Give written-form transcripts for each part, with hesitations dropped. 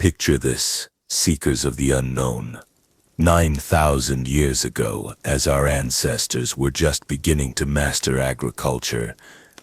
Picture this, seekers of the unknown. 9,000 years ago, as our ancestors were just beginning to master agriculture,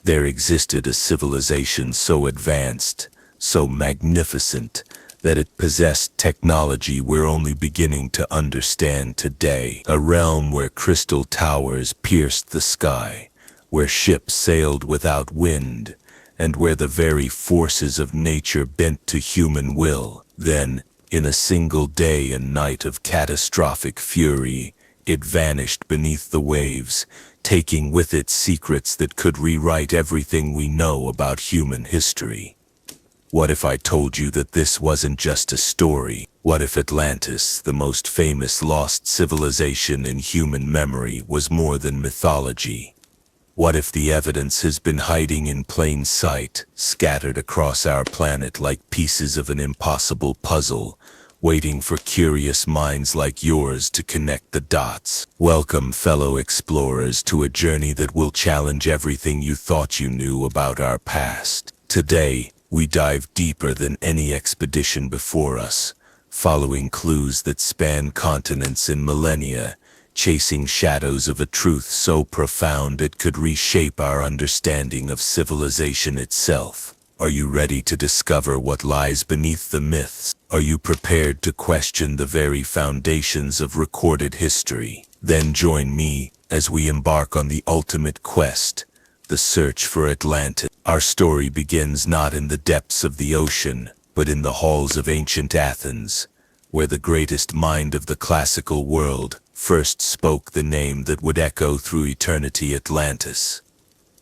there existed a civilization so advanced, so magnificent, that it possessed technology we're only beginning to understand today. A realm where crystal towers pierced the sky, where ships sailed without wind, and where the very forces of nature bent to human will. Then, in a single day and night of catastrophic fury, it vanished beneath the waves, taking with it secrets that could rewrite everything we know about human history. What if I told you that this wasn't just a story? What if Atlantis, the most famous lost civilization in human memory, was more than mythology? What if the evidence has been hiding in plain sight, scattered across our planet like pieces of an impossible puzzle, waiting for curious minds like yours to connect the dots? Welcome, fellow explorers, to a journey that will challenge everything you thought you knew about our past. Today, we dive deeper than any expedition before us, following clues that span continents and millennia, chasing shadows of a truth so profound it could reshape our understanding of civilization itself. Are you ready to discover what lies beneath the myths? Are you prepared to question the very foundations of recorded history? Then join me as we embark on the ultimate quest, the search for Atlantis. Our story begins not in the depths of the ocean, but in the halls of ancient Athens, where the greatest mind of the classical world first spoke the name that would echo through eternity: Atlantis.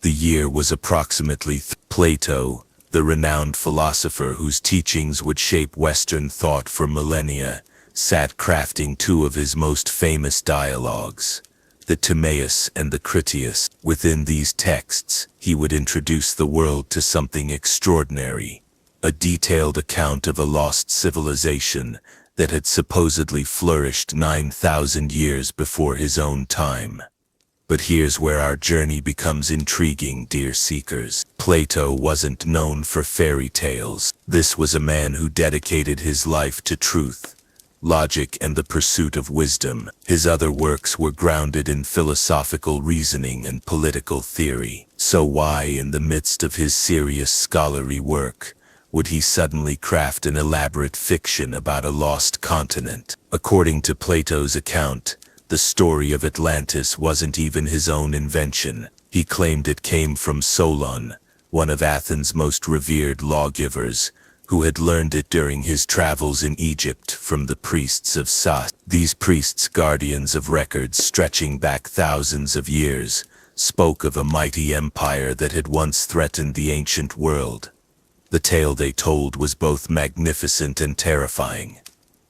The year was approximately Plato, the renowned philosopher whose teachings would shape Western thought for millennia, sat crafting two of his most famous dialogues, the Timaeus and the Critias. Within these texts, he would introduce the world to something extraordinary, a detailed account of a lost civilization that had supposedly flourished 9,000 years before his own time. But here's where our journey becomes intriguing, dear seekers. Plato wasn't known for fairy tales. This was a man who dedicated his life to truth, logic, and the pursuit of wisdom. His other works were grounded in philosophical reasoning and political theory. So why, in the midst of his serious scholarly work, would he suddenly craft an elaborate fiction about a lost continent? According to Plato's account, the story of Atlantis wasn't even his own invention. He claimed it came from Solon, one of Athens' most revered lawgivers, who had learned it during his travels in Egypt from the priests of Sas. These priests, guardians of records stretching back thousands of years, spoke of a mighty empire that had once threatened the ancient world. The tale they told was both magnificent and terrifying.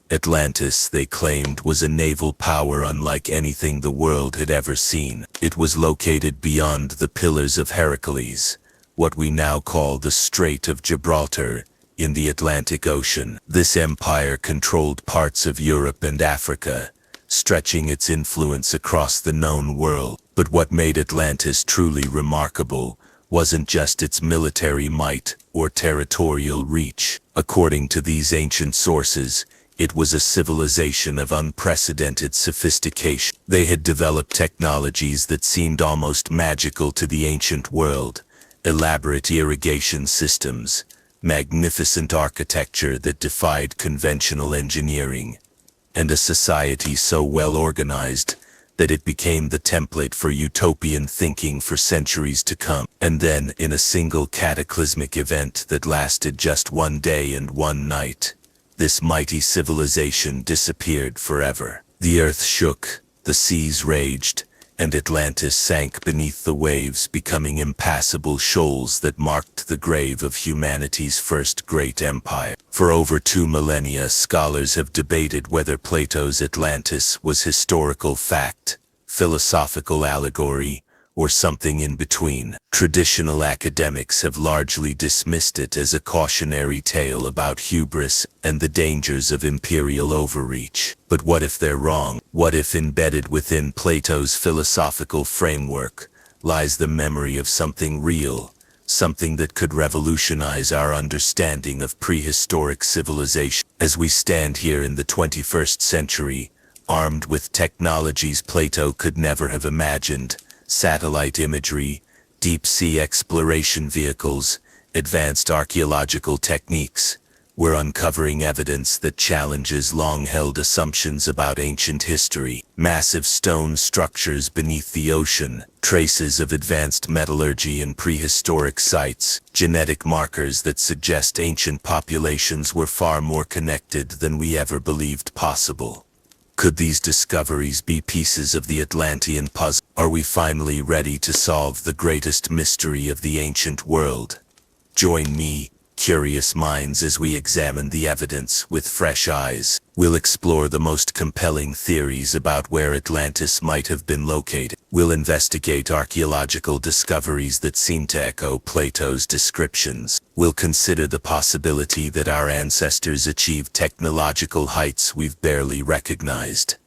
Atlantis, they claimed, was a naval power unlike anything the world had ever seen. It was located beyond the Pillars of Heracles, what we now call the Strait of Gibraltar, in the Atlantic Ocean. This empire controlled parts of Europe and Africa, stretching its influence across the known world. But what made Atlantis truly remarkable wasn't just its military might or territorial reach. According to these ancient sources, it was a civilization of unprecedented sophistication. They had developed technologies that seemed almost magical to the ancient world: elaborate irrigation systems, magnificent architecture that defied conventional engineering, and a society so well organized that it became the template for utopian thinking for centuries to come. And then, in a single cataclysmic event that lasted just one day and one night, this mighty civilization disappeared forever. The earth shook, the seas raged, and Atlantis sank beneath the waves, becoming impassable shoals that marked the grave of humanity's first great empire. For over 2 millennia, scholars have debated whether Plato's Atlantis was historical fact, philosophical allegory, or something in between. Traditional academics have largely dismissed it as a cautionary tale about hubris and the dangers of imperial overreach. But what if they're wrong? What if embedded within Plato's philosophical framework lies the memory of something real, something that could revolutionize our understanding of prehistoric civilization. As we stand here in the 21st century, armed with technologies Plato could never have imagined, satellite imagery, deep-sea exploration vehicles, advanced archaeological techniques, we're uncovering evidence that challenges long-held assumptions about ancient history. Massive stone structures beneath the ocean, traces of advanced metallurgy in prehistoric sites, genetic markers that suggest ancient populations were far more connected than we ever believed possible. Could these discoveries be pieces of the Atlantean puzzle? Are we finally ready to solve the greatest mystery of the ancient world? Join me, curious minds, as we examine the evidence with fresh eyes. We'll explore the most compelling theories about where Atlantis might have been located. We'll investigate archaeological discoveries that seem to echo Plato's descriptions. We'll consider the possibility that our ancestors achieved technological heights we've barely recognized.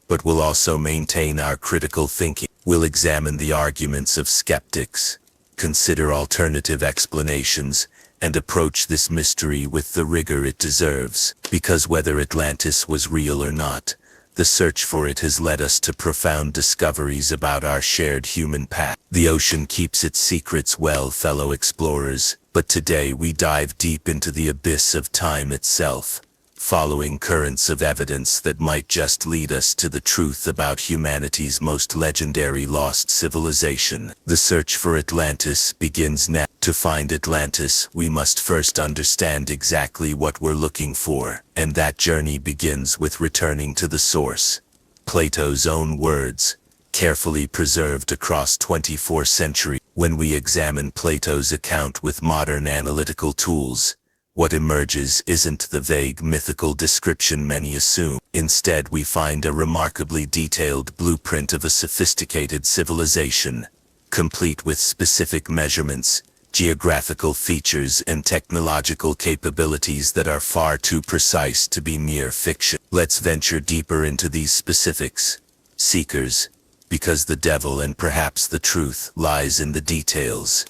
But we'll also maintain our critical thinking. We'll examine the arguments of skeptics, consider alternative explanations, and approach this mystery with the rigor it deserves. Because whether Atlantis was real or not, the search for it has led us to profound discoveries about our shared human past. The ocean keeps its secrets well, fellow explorers, but today we dive deep into the abyss of time itself, following currents of evidence that might just lead us to the truth about humanity's most legendary lost civilization. The search for Atlantis begins now. To find Atlantis, we must first understand exactly what we're looking for, and that journey begins with returning to the source. Plato's own words, carefully preserved across 24 centuries. When we examine Plato's account with modern analytical tools, what emerges isn't the vague mythical description many assume. Instead, we find a remarkably detailed blueprint of a sophisticated civilization, complete with specific measurements, geographical features, and technological capabilities that are far too precise to be mere fiction. Let's venture deeper into these specifics, seekers, because the devil and perhaps the truth lies in the details.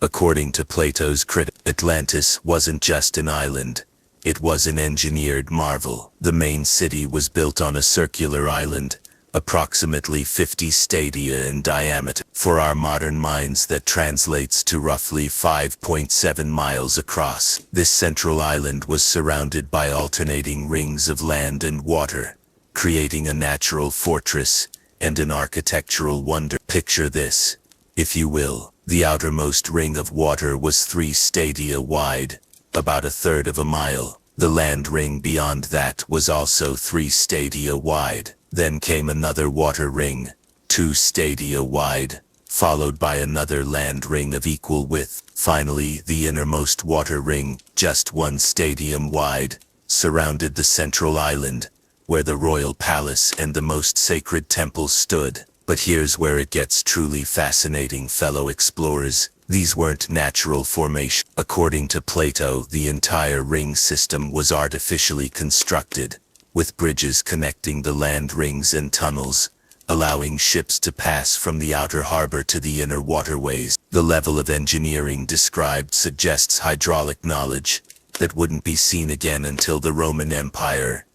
According to Plato's critic, Atlantis wasn't just an island, it was an engineered marvel. The main city was built on a circular island, approximately 50 stadia in diameter. For our modern minds, that translates to roughly 5.7 miles across. This central island was surrounded by alternating rings of land and water, creating a natural fortress and an architectural wonder. Picture this, if you will. The outermost ring of water was 3 stadia wide, about a third of a mile. The land ring beyond that was also 3 stadia wide. Then came another water ring, 2 stadia wide, followed by another land ring of equal width. Finally, the innermost water ring, just 1 stadium wide, surrounded the central island, where the royal palace and the most sacred temples stood. But here's where it gets truly fascinating, fellow explorers. These weren't natural formations. According to Plato, the entire ring system was artificially constructed, with bridges connecting the land rings and tunnels, allowing ships to pass from the outer harbor to the inner waterways. The level of engineering described suggests hydraulic knowledge that wouldn't be seen again until the Roman Empire.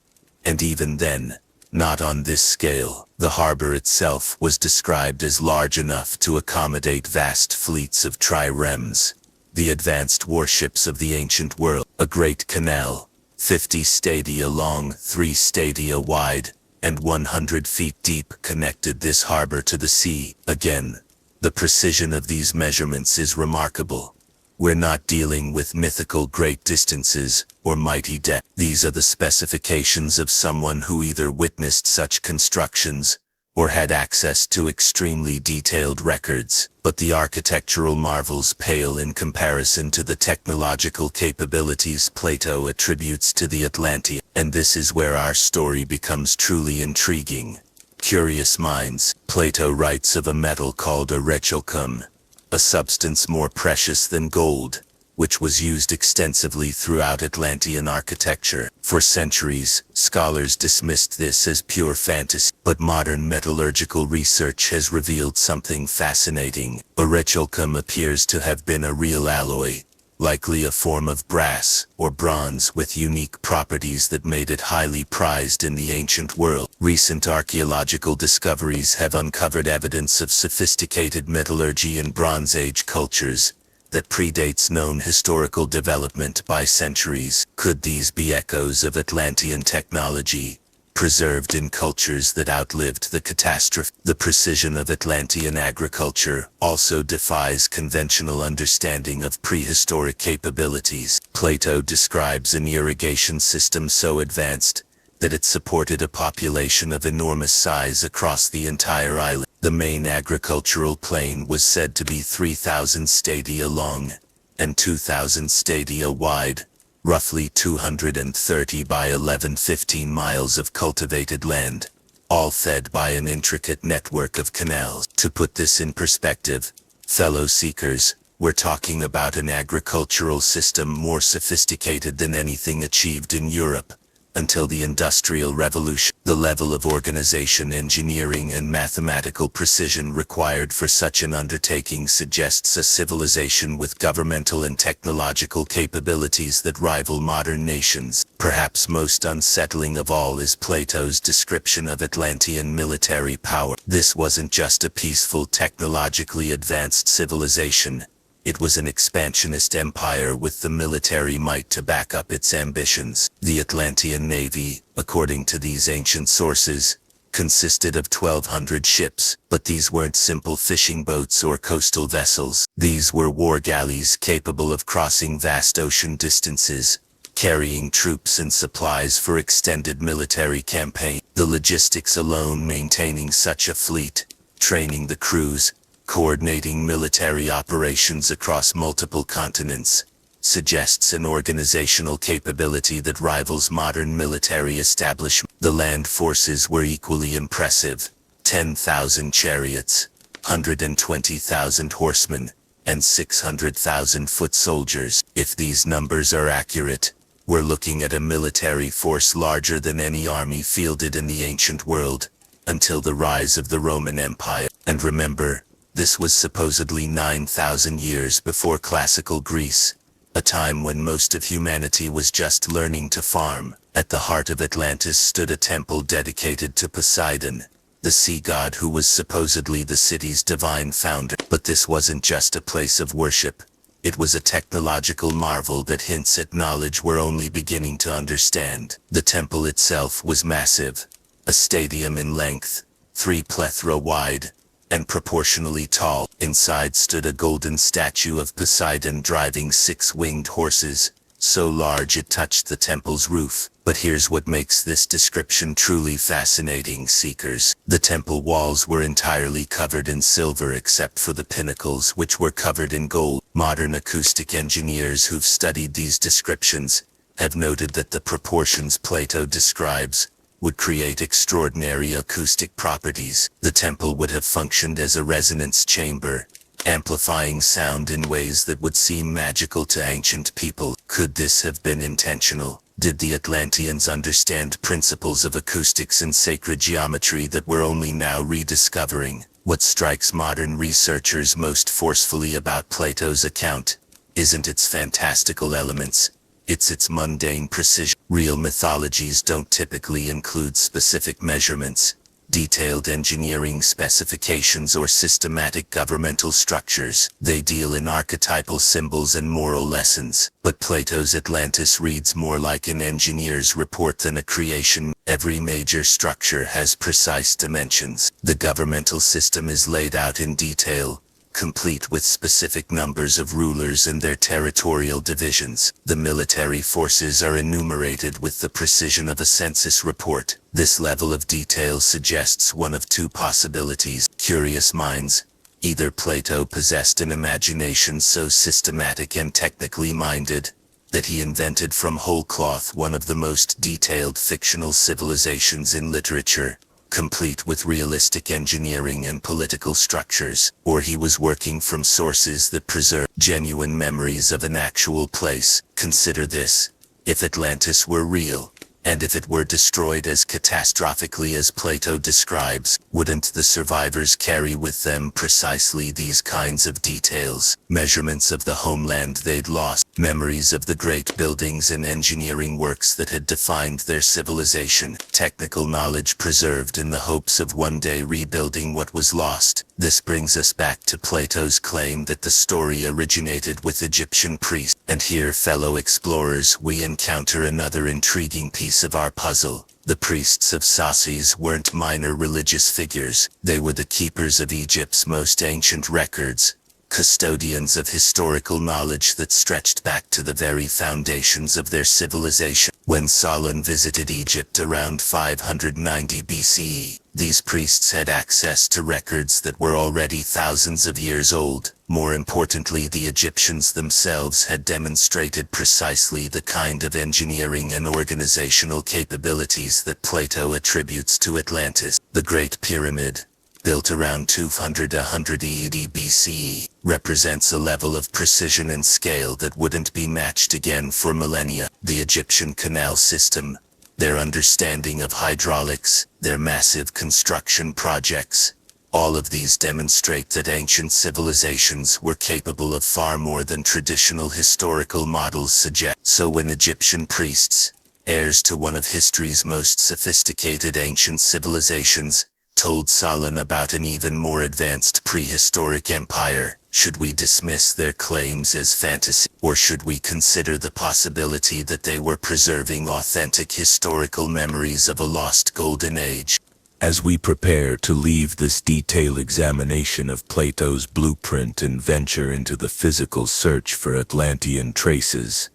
And even then, not on this scale. The harbor itself was described as large enough to accommodate vast fleets of triremes, the advanced warships of the ancient world. A great canal, 50 stadia long, 3 stadia wide, and 100 feet deep, connected this harbor to the sea. Again, the precision of these measurements is remarkable. We're not dealing with mythical great distances or mighty depth. These are the specifications of someone who either witnessed such constructions or had access to extremely detailed records. But the architectural marvels pale in comparison to the technological capabilities Plato attributes to the Atlanteans. And this is where our story becomes truly intriguing. Curious minds, Plato writes of a metal called archaeological, a substance more precious than gold, which was used extensively throughout Atlantean architecture. For centuries, scholars dismissed this as pure fantasy, but modern metallurgical research has revealed something fascinating. Orichalcum appears to have been a real alloy, likely a form of brass or bronze with unique properties that made it highly prized in the ancient world. Recent archaeological discoveries have uncovered evidence of sophisticated metallurgy in Bronze Age cultures that predates known historical development by centuries. Could these be echoes of Atlantean technology, preserved in cultures that outlived the catastrophe? The precision of Atlantean agriculture also defies conventional understanding of prehistoric capabilities. Plato describes an irrigation system so advanced that it supported a population of enormous size across the entire island. The main agricultural plain was said to be 3,000 stadia long and 2,000 stadia wide, roughly 230 by 11-15 miles of cultivated land, all fed by an intricate network of canals. To put this in perspective, fellow seekers, we're talking about an agricultural system more sophisticated than anything achieved in Europe until the Industrial Revolution. The level of organization, engineering, and mathematical precision required for such an undertaking suggests a civilization with governmental and technological capabilities that rival modern nations. Perhaps most unsettling of all is Plato's description of Atlantean military power. This wasn't just a peaceful, technologically advanced civilization. It was an expansionist empire with the military might to back up its ambitions. The Atlantean navy, according to these ancient sources, consisted of 1,200 ships, but these weren't simple fishing boats or coastal vessels. These were war galleys capable of crossing vast ocean distances, carrying troops and supplies for extended military campaigns. The logistics alone maintaining such a fleet, training the crews, coordinating military operations across multiple continents, suggests an organizational capability that rivals modern military establishment. The land forces were equally impressive: 10,000 chariots, 120,000 horsemen, and 600,000 foot soldiers. If these numbers are accurate, we're looking at a military force larger than any army fielded in the ancient world, until the rise of the Roman Empire. And remember, this was supposedly 9,000 years before classical Greece, a time when most of humanity was just learning to farm. At the heart of Atlantis stood a temple dedicated to Poseidon, the sea god who was supposedly the city's divine founder. But this wasn't just a place of worship. It was a technological marvel that hints at knowledge we're only beginning to understand. The temple itself was massive, a stadium in length, 3 plethra wide, and proportionally tall. Inside stood a golden statue of Poseidon driving 6 winged horses, so large it touched the temple's roof. But here's what makes this description truly fascinating, seekers. The temple walls were entirely covered in silver except for the pinnacles, which were covered in gold. Modern acoustic engineers who've studied these descriptions have noted that the proportions Plato describes would create extraordinary acoustic properties. The temple would have functioned as a resonance chamber, amplifying sound in ways that would seem magical to ancient people. Could this have been intentional? Did the Atlanteans understand principles of acoustics and sacred geometry that we're only now rediscovering? What strikes modern researchers most forcefully about Plato's account isn't its fantastical elements, it's its mundane precision. Real mythologies don't typically include specific measurements, detailed engineering specifications, or systematic governmental structures. They deal in archetypal symbols and moral lessons. But Plato's Atlantis reads more like an engineer's report than a creation. Every major structure has precise dimensions. The governmental system is laid out in detail, complete with specific numbers of rulers and their territorial divisions. The military forces are enumerated with the precision of a census report. This level of detail suggests one of two possibilities. Curious minds: either Plato possessed an imagination so systematic and technically minded that he invented from whole cloth one of the most detailed fictional civilizations in literature, complete with realistic engineering and political structures, or he was working from sources that preserve genuine memories of an actual place. Consider this: if Atlantis were real, and if it were destroyed as catastrophically as Plato describes, wouldn't the survivors carry with them precisely these kinds of details? Measurements of the homeland they'd lost, memories of the great buildings and engineering works that had defined their civilization, technical knowledge preserved in the hopes of one day rebuilding what was lost. This brings us back to Plato's claim that the story originated with Egyptian priests. And here, fellow explorers, we encounter another intriguing piece of our puzzle. The priests of Sasis weren't minor religious figures. They were the keepers of Egypt's most ancient records, custodians of historical knowledge that stretched back to the very foundations of their civilization. When Solon visited Egypt around 590 BCE, these priests had access to records that were already thousands of years old. More importantly, the Egyptians themselves had demonstrated precisely the kind of engineering and organizational capabilities that Plato attributes to Atlantis. The Great Pyramid, built around 280 BCE, represents a level of precision and scale that wouldn't be matched again for millennia. The Egyptian canal system, their understanding of hydraulics, their massive construction projects, all of these demonstrate that ancient civilizations were capable of far more than traditional historical models suggest. So when Egyptian priests, heirs to one of history's most sophisticated ancient civilizations, told Solon about an even more advanced prehistoric empire, should we dismiss their claims as fantasy, or should we consider the possibility that they were preserving authentic historical memories of a lost golden age? As we prepare to leave this detailed examination of Plato's blueprint and venture into the physical search for Atlantean traces,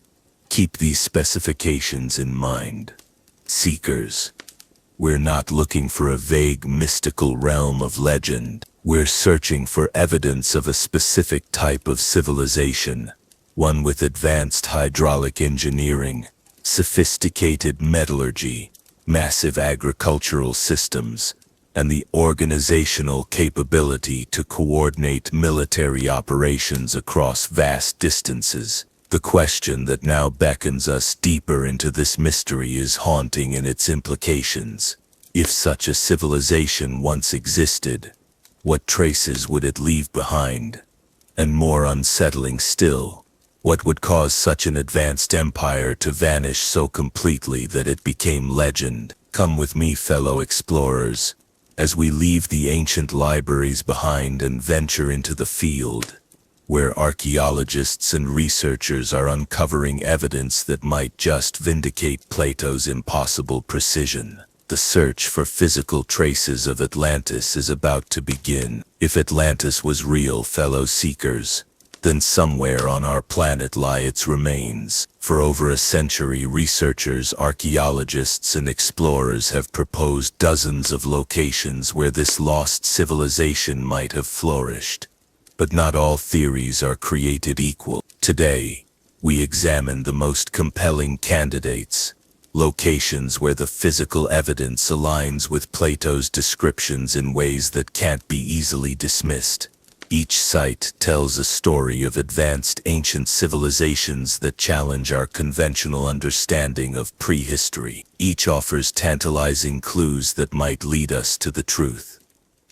keep these specifications in mind. Seekers, we're not looking for a vague mystical realm of legend. We're searching for evidence of a specific type of civilization, one with advanced hydraulic engineering, sophisticated metallurgy, massive agricultural systems, and the organizational capability to coordinate military operations across vast distances. The question that now beckons us deeper into this mystery is haunting in its implications. If such a civilization once existed, what traces would it leave behind? And more unsettling still, what would cause such an advanced empire to vanish so completely that it became legend? Come with me, fellow explorers, as we leave the ancient libraries behind and venture into the field, where archaeologists and researchers are uncovering evidence that might just vindicate Plato's impossible precision. The search for physical traces of Atlantis is about to begin. If Atlantis was real, fellow seekers, then somewhere on our planet lie its remains. For over a century, researchers, archaeologists, and explorers have proposed dozens of locations where this lost civilization might have flourished. But not all theories are created equal. Today, we examine the most compelling candidates, locations where the physical evidence aligns with Plato's descriptions in ways that can't be easily dismissed. Each site tells a story of advanced ancient civilizations that challenge our conventional understanding of prehistory. Each offers tantalizing clues that might lead us to the truth.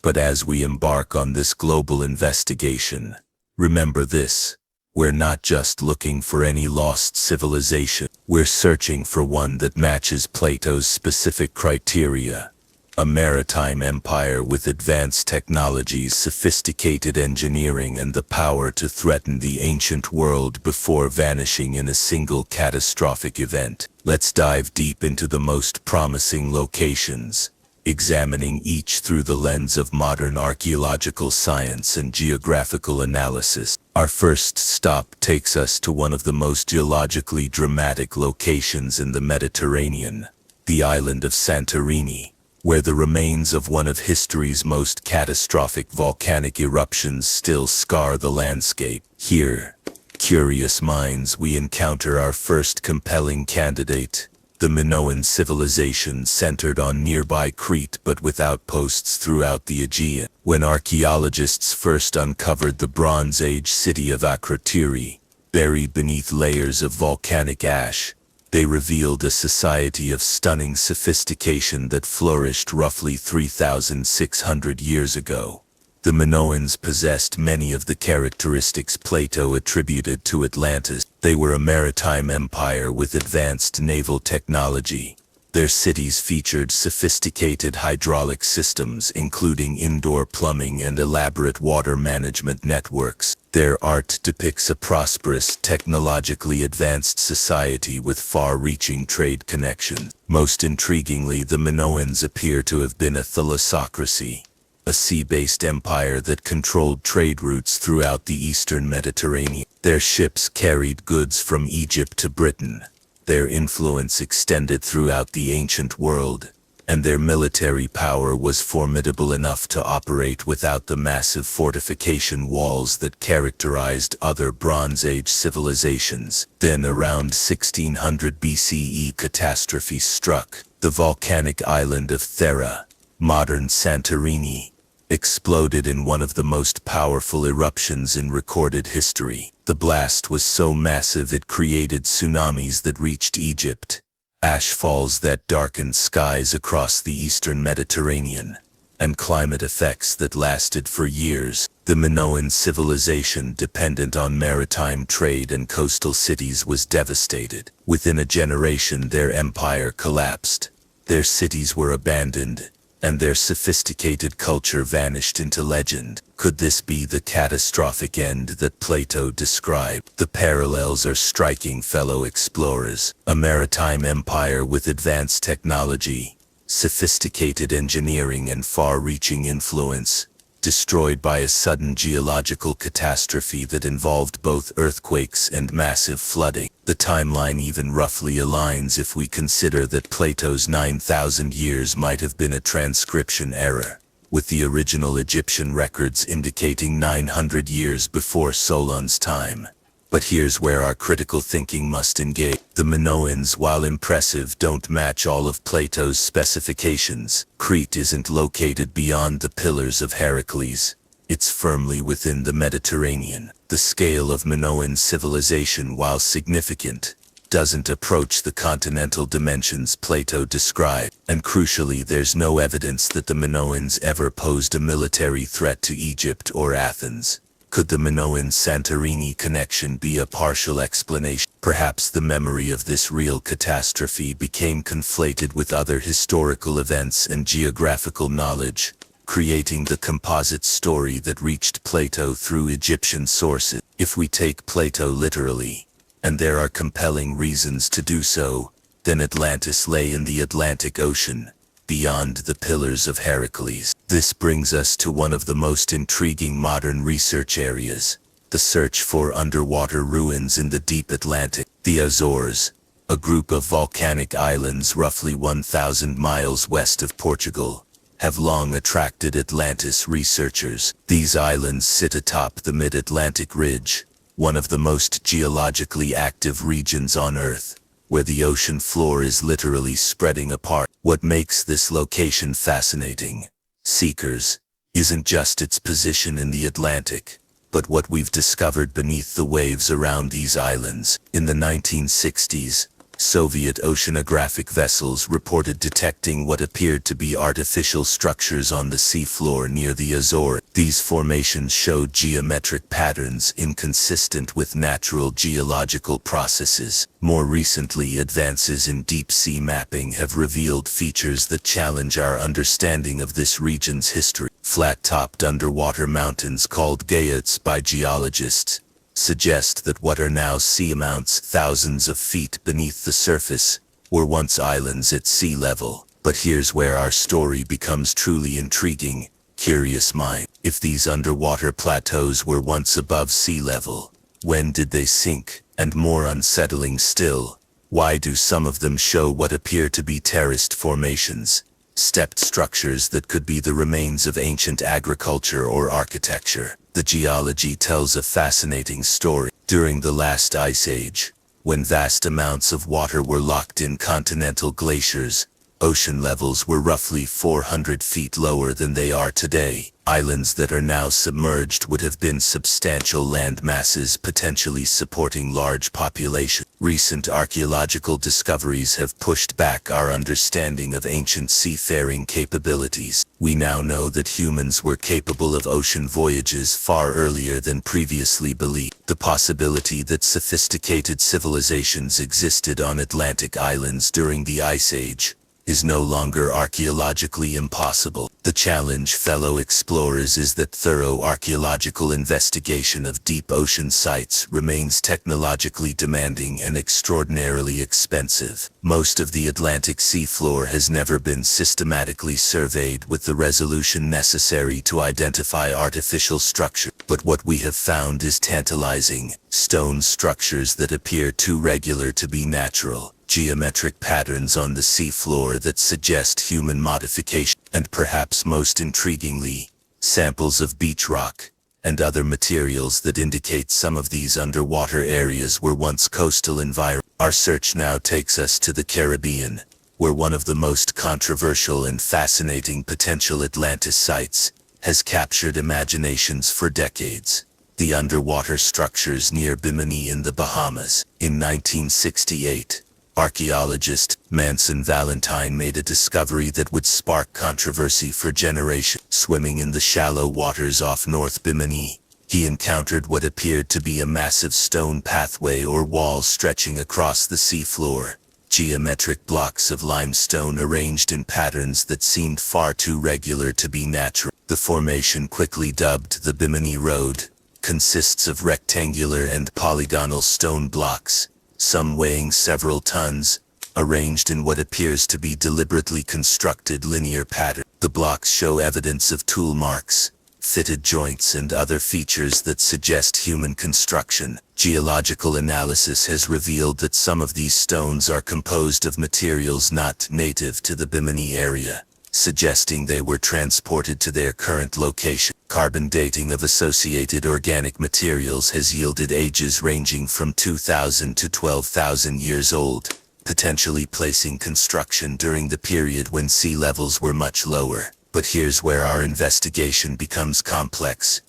But as we embark on this global investigation, remember this: we're not just looking for any lost civilization. We're searching for one that matches Plato's specific criteria. A maritime empire with advanced technologies, sophisticated engineering, and the power to threaten the ancient world before vanishing in a single catastrophic event. Let's dive deep into the most promising locations, examining each through the lens of modern archaeological science and geographical analysis. Our first stop takes us to one of the most geologically dramatic locations in the Mediterranean, the island of Santorini, where the remains of one of history's most catastrophic volcanic eruptions still scar the landscape. Here, curious minds, we encounter our first compelling candidate, The Minoan civilization centered on nearby Crete but with outposts throughout the Aegean. When archaeologists first uncovered the Bronze Age city of Akrotiri, buried beneath layers of volcanic ash, they revealed a society of stunning sophistication that flourished roughly 3,600 years ago. The Minoans possessed many of the characteristics Plato attributed to Atlantis. They were a maritime empire with advanced naval technology. Their cities featured sophisticated hydraulic systems, including indoor plumbing and elaborate water management networks. Their art depicts a prosperous, technologically advanced society with far-reaching trade connections. Most intriguingly, the Minoans appear to have been a thalassocracy, a sea-based empire that controlled trade routes throughout the eastern Mediterranean. Their ships carried goods from Egypt to Britain. Their influence extended throughout the ancient world, and their military power was formidable enough to operate without the massive fortification walls that characterized other Bronze Age civilizations. Then around 1600 BCE, catastrophe struck. The volcanic island of Thera, modern Santorini, exploded in one of the most powerful eruptions in recorded history. The blast was so massive it created tsunamis that reached Egypt, ash falls that darkened skies across the eastern Mediterranean, and climate effects that lasted for years. The Minoan civilization, dependent on maritime trade and coastal cities, was devastated. Within a generation, their empire collapsed. Their cities were abandoned, and their sophisticated culture vanished into legend. Could this be the catastrophic end that Plato described? The parallels are striking, fellow explorers. A maritime empire with advanced technology, sophisticated engineering, and far-reaching influence, destroyed by a sudden geological catastrophe that involved both earthquakes and massive flooding. The timeline even roughly aligns if we consider that Plato's 9,000 years might have been a transcription error, with the original Egyptian records indicating 900 years before Solon's time. But here's where our critical thinking must engage. The Minoans, while impressive, don't match all of Plato's specifications. Crete isn't located beyond the Pillars of Heracles. It's firmly within the Mediterranean. The scale of Minoan civilization, while significant, doesn't approach the continental dimensions Plato described. And crucially, there's no evidence that the Minoans ever posed a military threat to Egypt or Athens. Could the Minoan-Santorini connection be a partial explanation? Perhaps the memory of this real catastrophe became conflated with other historical events and geographical knowledge, creating the composite story that reached Plato through Egyptian sources. If we take Plato literally, and there are compelling reasons to do so, then Atlantis lay in the Atlantic Ocean, beyond the Pillars of Heracles. This brings us to one of the most intriguing modern research areas, the search for underwater ruins in the deep Atlantic. The Azores, a group of volcanic islands roughly 1,000 miles west of Portugal, have long attracted Atlantis researchers. These islands sit atop the mid-Atlantic ridge, one of the most geologically active regions on Earth, where the ocean floor is literally spreading apart. What makes this location fascinating, seekers, isn't just its position in the Atlantic, but what we've discovered beneath the waves around these islands. In the 1960s, Soviet oceanographic vessels reported detecting what appeared to be artificial structures on the seafloor near the Azores. These formations showed geometric patterns inconsistent with natural geological processes. More recently, advances in deep-sea mapping have revealed features that challenge our understanding of this region's history. Flat-topped underwater mountains called gayats by geologists suggest that what are now seamounts thousands of feet beneath the surface were once islands at sea level. But here's where our story becomes truly intriguing. Curious mind, if these underwater plateaus were once above sea level, when did they sink? And more unsettling still, why do some of them show what appear to be terraced formations, stepped structures that could be the remains of ancient agriculture or architecture? The geology tells a fascinating story. During the last ice age, When vast amounts of water were locked in continental glaciers, ocean levels were roughly 400 feet lower than they are today. Islands that are now submerged would have been substantial land masses potentially supporting large populations. Recent archaeological discoveries have pushed back our understanding of ancient seafaring capabilities. We now know that humans were capable of ocean voyages far earlier than previously believed. The possibility that sophisticated civilizations existed on Atlantic islands during the Ice Age is no longer archaeologically impossible. The challenge, fellow explorers, is that thorough archaeological investigation of deep ocean sites remains technologically demanding and extraordinarily expensive. Most of the Atlantic seafloor has never been systematically surveyed with the resolution necessary to identify artificial structure. But what we have found is tantalizing: stone structures that appear too regular to be natural, geometric patterns on the seafloor that suggest human modification, and perhaps most intriguingly, samples of beach rock and other materials that indicate some of these underwater areas were once coastal environments. Our search now takes us to the Caribbean, where one of the most controversial and fascinating potential Atlantis sites has captured imaginations for decades: the underwater structures near Bimini in the Bahamas. In 1968, archaeologist Manson Valentine made a discovery that would spark controversy for generations. Swimming in the shallow waters off North Bimini, he encountered what appeared to be a massive stone pathway or wall stretching across the seafloor. Geometric blocks of limestone arranged in patterns that seemed far too regular to be natural. The formation, quickly dubbed the Bimini Road, consists of rectangular and polygonal stone blocks, some weighing several tons, arranged in what appears to be deliberately constructed linear pattern. The blocks show evidence of tool marks, fitted joints, and other features that suggest human construction. Geological analysis has revealed that some of these stones are composed of materials not native to the Bimini area, suggesting they were transported to their current location. Carbon dating of associated organic materials has yielded ages ranging from 2,000 to 12,000 years old, potentially placing construction during the period when sea levels were much lower. But here's where our investigation becomes complex.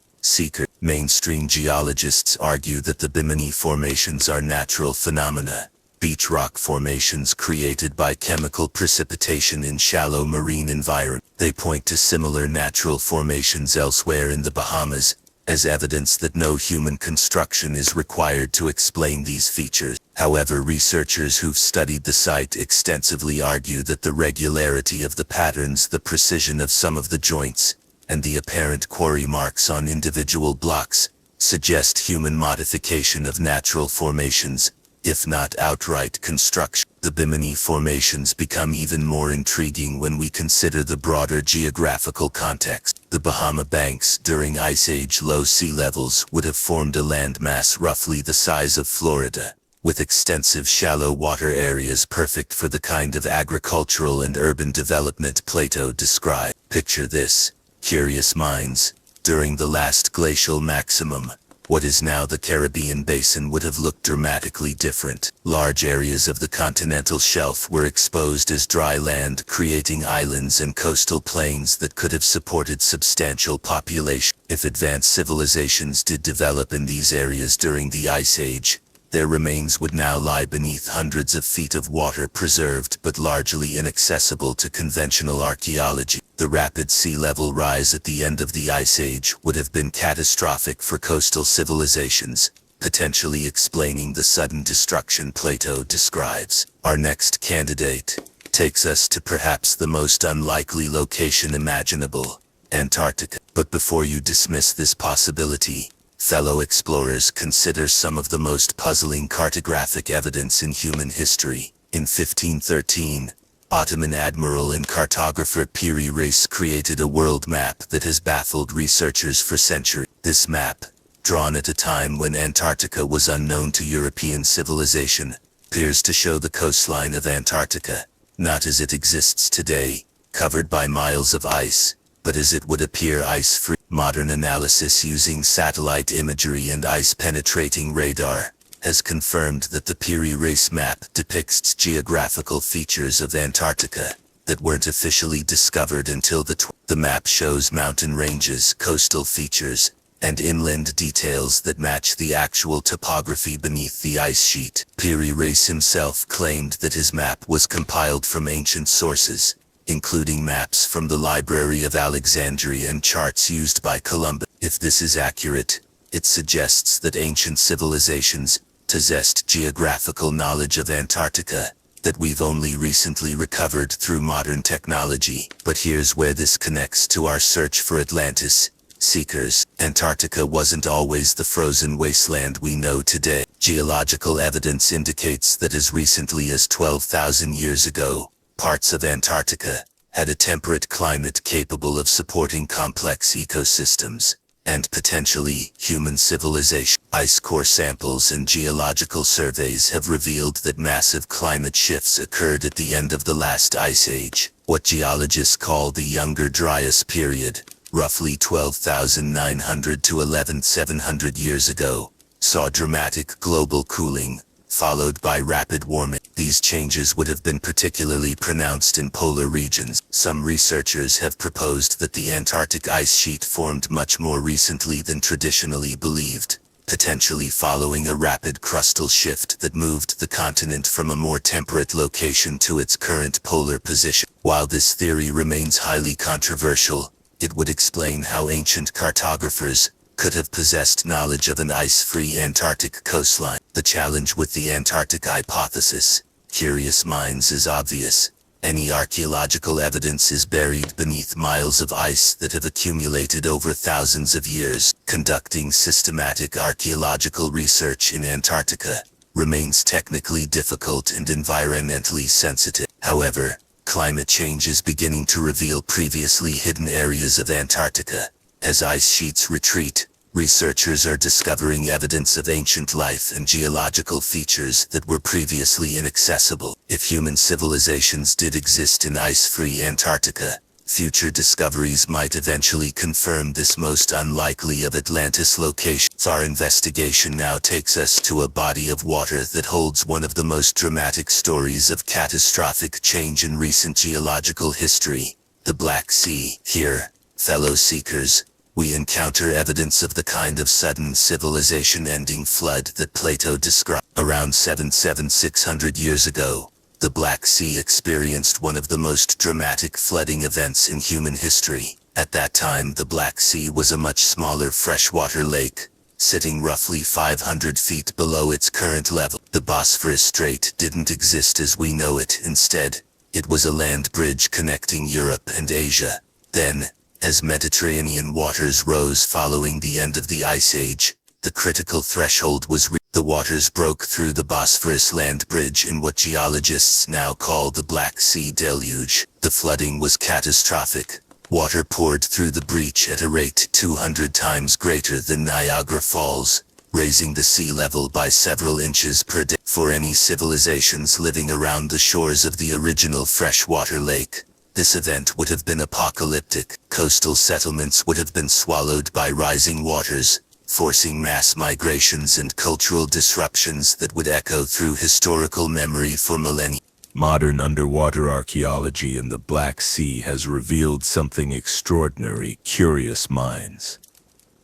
Mainstream geologists argue that the Bimini formations are natural phenomena, beach rock formations created by chemical precipitation in shallow marine environments. They point to similar natural formations elsewhere in the Bahamas, as evidence that no human construction is required to explain these features. However, researchers who've studied the site extensively argue that the regularity of the patterns, the precision of some of the joints, and the apparent quarry marks on individual blocks suggest human modification of natural formations, if not outright construction. The Bimini formations become even more intriguing when we consider the broader geographical context. The Bahama Banks during Ice Age low sea levels would have formed a landmass roughly the size of Florida, with extensive shallow water areas perfect for the kind of agricultural and urban development Plato described. Picture this: curious minds, during the last glacial maximum, what is now the Caribbean basin would have looked dramatically different. Large areas of the continental shelf were exposed as dry land, creating islands and coastal plains that could have supported substantial population. If advanced civilizations did develop in these areas during the Ice Age, their remains would now lie beneath hundreds of feet of water, preserved but largely inaccessible to conventional archaeology. The rapid sea level rise at the end of the Ice Age would have been catastrophic for coastal civilizations, potentially explaining the sudden destruction Plato describes. Our next candidate takes us to perhaps the most unlikely location imaginable: Antarctica. But before you dismiss this possibility, fellow explorers, consider some of the most puzzling cartographic evidence in human history. In 1513, Ottoman admiral and cartographer Piri Reis created a world map that has baffled researchers for centuries. This map, drawn at a time when Antarctica was unknown to European civilization, appears to show the coastline of Antarctica, not as it exists today, covered by miles of ice, but as it would appear ice-free. Modern analysis using satellite imagery and ice-penetrating radar has confirmed that the Piri Reis map depicts geographical features of Antarctica that weren't officially discovered until the map shows mountain ranges, coastal features, and inland details that match the actual topography beneath the ice sheet. Piri Reis himself claimed that his map was compiled from ancient sources, including maps from the Library of Alexandria and charts used by Columbus. If this is accurate, it suggests that ancient civilizations possessed geographical knowledge of Antarctica that we've only recently recovered through modern technology. But here's where this connects to our search for Atlantis. Seekers, Antarctica wasn't always the frozen wasteland we know today. Geological evidence indicates that as recently as 12,000 years ago, parts of Antarctica had a temperate climate capable of supporting complex ecosystems and potentially human civilization. Ice core samples and geological surveys have revealed that massive climate shifts occurred at the end of the last ice age, what geologists call the Younger Dryas period, roughly 12,900 to 11,700 years ago, saw dramatic global cooling, followed by rapid warming. These changes would have been particularly pronounced in polar regions. Some researchers have proposed that the Antarctic ice sheet formed much more recently than traditionally believed, potentially following a rapid crustal shift that moved the continent from a more temperate location to its current polar position. While this theory remains highly controversial, it would explain how ancient cartographers could have possessed knowledge of an ice-free Antarctic coastline. The challenge with the Antarctic hypothesis, curious minds, is obvious. Any archaeological evidence is buried beneath miles of ice that have accumulated over thousands of years. Conducting systematic archaeological research in Antarctica remains technically difficult and environmentally sensitive. However, climate change is beginning to reveal previously hidden areas of Antarctica. As ice sheets retreat, researchers are discovering evidence of ancient life and geological features that were previously inaccessible. If human civilizations did exist in ice-free Antarctica, future discoveries might eventually confirm this most unlikely of Atlantis locations. Our investigation now takes us to a body of water that holds one of the most dramatic stories of catastrophic change in recent geological history, the Black Sea. Here, fellow seekers, we encounter evidence of the kind of sudden civilization-ending flood that Plato described. Around 7,600 years ago, the Black Sea experienced one of the most dramatic flooding events in human history. At that time, the Black Sea was a much smaller freshwater lake, sitting roughly 500 feet below its current level. The Bosphorus Strait didn't exist as we know it. Instead, it was a land bridge connecting Europe and Asia. Then, as Mediterranean waters rose following the end of the Ice Age, the critical threshold was reached. The waters broke through the Bosphorus land bridge in what geologists now call the Black Sea Deluge. The flooding was catastrophic. Water poured through the breach at a rate 200 times greater than Niagara Falls, raising the sea level by several inches per day. For any civilizations living around the shores of the original freshwater lake, this event would have been apocalyptic. Coastal settlements would have been swallowed by rising waters, forcing mass migrations and cultural disruptions that would echo through historical memory for millennia. Modern underwater archaeology in the Black Sea has revealed something extraordinary. Curious minds.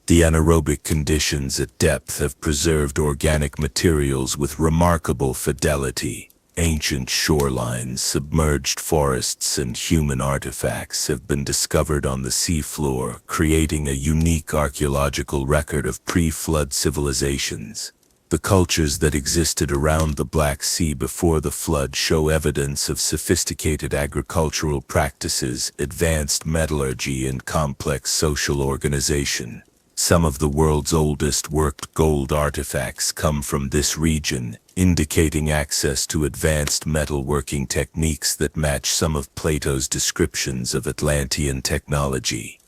The anaerobic conditions at depth have preserved organic materials with remarkable fidelity. Ancient shorelines, submerged forests, and human artifacts have been discovered on the seafloor, creating a unique archaeological record of pre-flood civilizations. The cultures that existed around the Black Sea before the flood show evidence of sophisticated agricultural practices, advanced metallurgy, and complex social organization. Some of the world's oldest worked gold artifacts come from this region, indicating access to advanced metalworking techniques that match some of Plato's descriptions of Atlantean technology.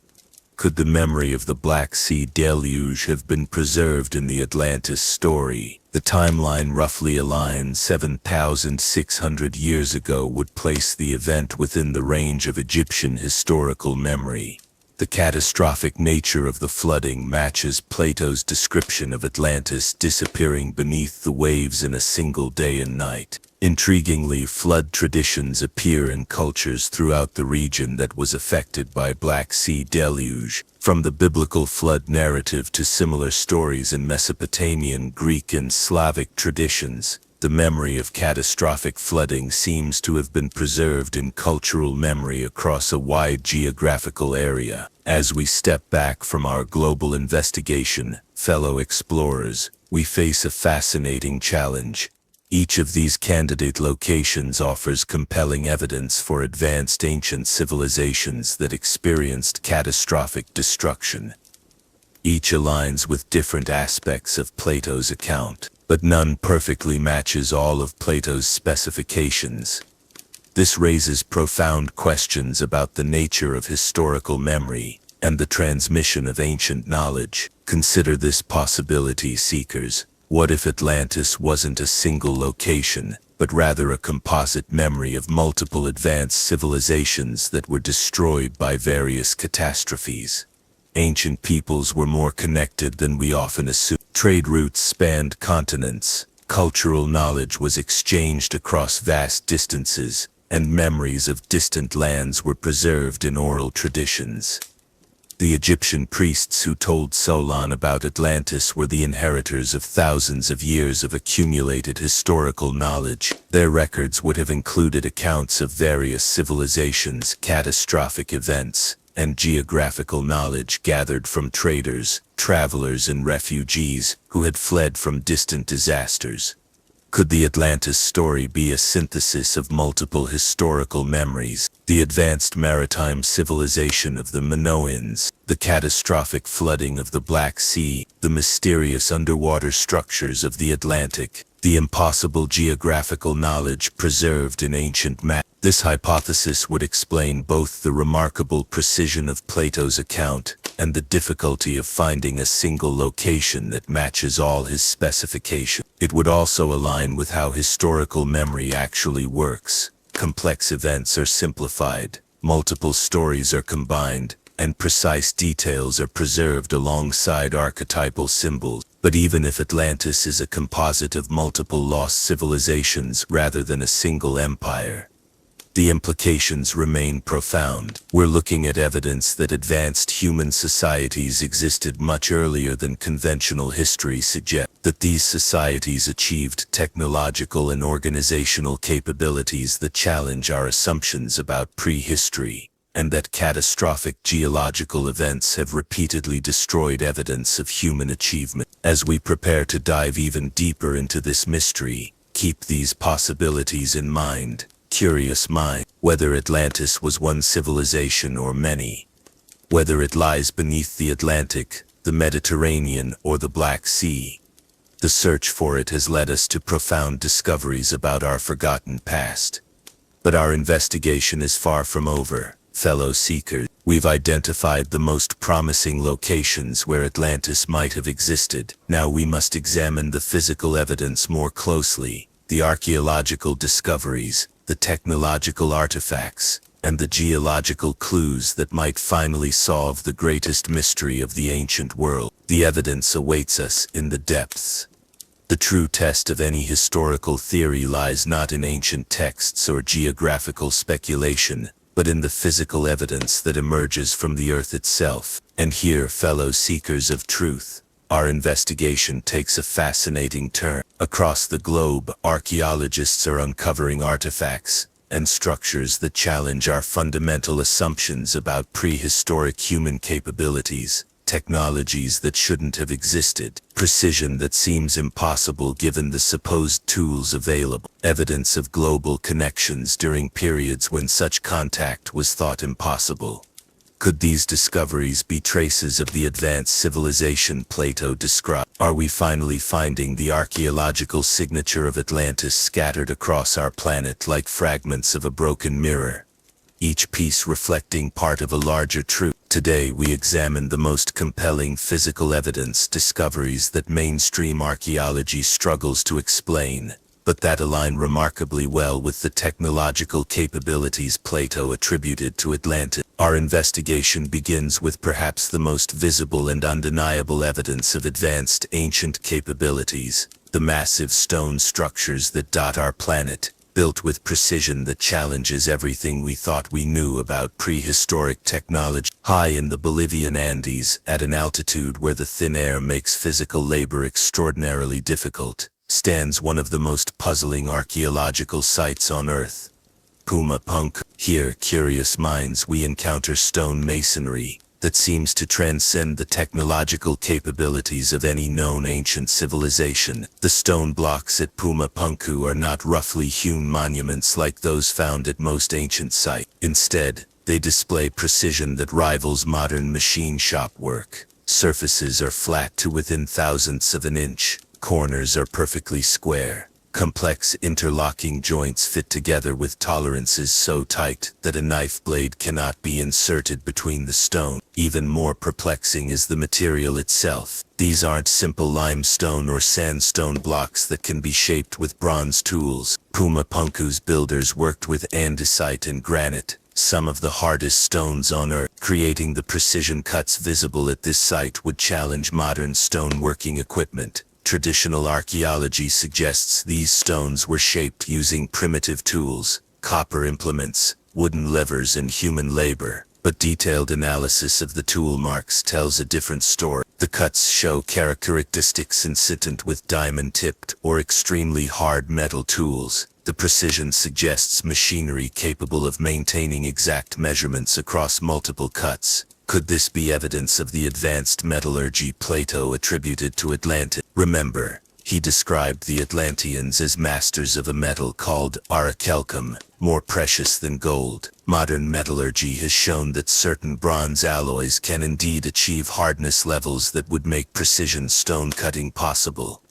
Could the memory of the Black Sea deluge have been preserved in the Atlantis story? The timeline roughly aligns. 7,600 years ago would place the event within the range of Egyptian historical memory. The catastrophic nature of the flooding matches Plato's description of Atlantis disappearing beneath the waves in a single day and night. Intriguingly, flood traditions appear in cultures throughout the region that was affected by Black Sea deluge, from the biblical flood narrative to similar stories in Mesopotamian, Greek, and Slavic traditions. The memory of catastrophic flooding seems to have been preserved in cultural memory across a wide geographical area. As we step back from our global investigation, fellow explorers, we face a fascinating challenge. Each of these candidate locations offers compelling evidence for advanced ancient civilizations that experienced catastrophic destruction. Each aligns with different aspects of Plato's account, but none perfectly matches all of Plato's specifications. This raises profound questions about the nature of historical memory and the transmission of ancient knowledge. Consider this possibility, seekers. What if Atlantis wasn't a single location, but rather a composite memory of multiple advanced civilizations that were destroyed by various catastrophes? Ancient peoples were more connected than we often assume. Trade routes spanned continents, cultural knowledge was exchanged across vast distances, and memories of distant lands were preserved in oral traditions. The Egyptian priests who told Solon about Atlantis were the inheritors of thousands of years of accumulated historical knowledge. Their records would have included accounts of various civilizations, catastrophic events, and geographical knowledge gathered from traders, travelers, and refugees who had fled from distant disasters. Could the Atlantis story be a synthesis of multiple historical memories? The advanced maritime civilization of the Minoans, the catastrophic flooding of the Black Sea, the mysterious underwater structures of the Atlantic, the impossible geographical knowledge preserved in ancient maps. This hypothesis would explain both the remarkable precision of Plato's account and the difficulty of finding a single location that matches all his specifications. It would also align with how historical memory actually works. Complex events are simplified, multiple stories are combined, and precise details are preserved alongside archetypal symbols. But even if Atlantis is a composite of multiple lost civilizations rather than a single empire, the implications remain profound. We're looking at evidence that advanced human societies existed much earlier than conventional history suggests, that these societies achieved technological and organizational capabilities that challenge our assumptions about prehistory, and that catastrophic geological events have repeatedly destroyed evidence of human achievement. As we prepare to dive even deeper into this mystery, keep these possibilities in mind. Curious mind, whether Atlantis was one civilization or many, whether it lies beneath the Atlantic, the Mediterranean, or the Black Sea, the search for it has led us to profound discoveries about our forgotten past. But our investigation is far from over, fellow seekers. We've identified the most promising locations where Atlantis might have existed. Now we must examine the physical evidence more closely, the archaeological discoveries, the technological artifacts, and the geological clues that might finally solve the greatest mystery of the ancient world. The evidence awaits us in the depths. The true test of any historical theory lies not in ancient texts or geographical speculation, but in the physical evidence that emerges from the earth itself. And here, fellow seekers of truth, our investigation takes a fascinating turn. Across the globe, archaeologists are uncovering artifacts and structures that challenge our fundamental assumptions about prehistoric human capabilities, technologies that shouldn't have existed, precision that seems impossible given the supposed tools available, evidence of global connections during periods when such contact was thought impossible. Could these discoveries be traces of the advanced civilization Plato described? Are we finally finding the archaeological signature of Atlantis scattered across our planet like fragments of a broken mirror, each piece reflecting part of a larger truth? Today we examine the most compelling physical evidence discoveries that mainstream archaeology struggles to explain, but that align remarkably well with the technological capabilities Plato attributed to Atlantis. Our investigation begins with perhaps the most visible and undeniable evidence of advanced ancient capabilities, the massive stone structures that dot our planet, built with precision that challenges everything we thought we knew about prehistoric technology. High in the Bolivian Andes, at an altitude where the thin air makes physical labor extraordinarily difficult, stands one of the most puzzling archaeological sites on Earth. Puma Punku. Here, curious minds, we encounter stone masonry that seems to transcend the technological capabilities of any known ancient civilization. The stone blocks at Puma Punku are not roughly hewn monuments like those found at most ancient sites. Instead, they display precision that rivals modern machine shop work. Surfaces are flat to within thousandths of an inch. Corners are perfectly square. Complex interlocking joints fit together with tolerances so tight that a knife blade cannot be inserted between the stone. Even more perplexing is the material itself. These aren't simple limestone or sandstone blocks that can be shaped with bronze tools. Puma Punku's builders worked with andesite and granite, some of the hardest stones on Earth. Creating the precision cuts visible at this site would challenge modern stoneworking equipment. Traditional archaeology suggests these stones were shaped using primitive tools, copper implements, wooden levers, and human labor. But detailed analysis of the tool marks tells a different story. The cuts show characteristics consistent with diamond-tipped or extremely hard metal tools. The precision suggests machinery capable of maintaining exact measurements across multiple cuts. Could this be evidence of the advanced metallurgy Plato attributed to Atlantis? Remember, he described the Atlanteans as masters of a metal called archaeological, more precious than gold. Modern metallurgy has shown that certain bronze alloys can indeed achieve hardness levels that would make precision stone cutting possible.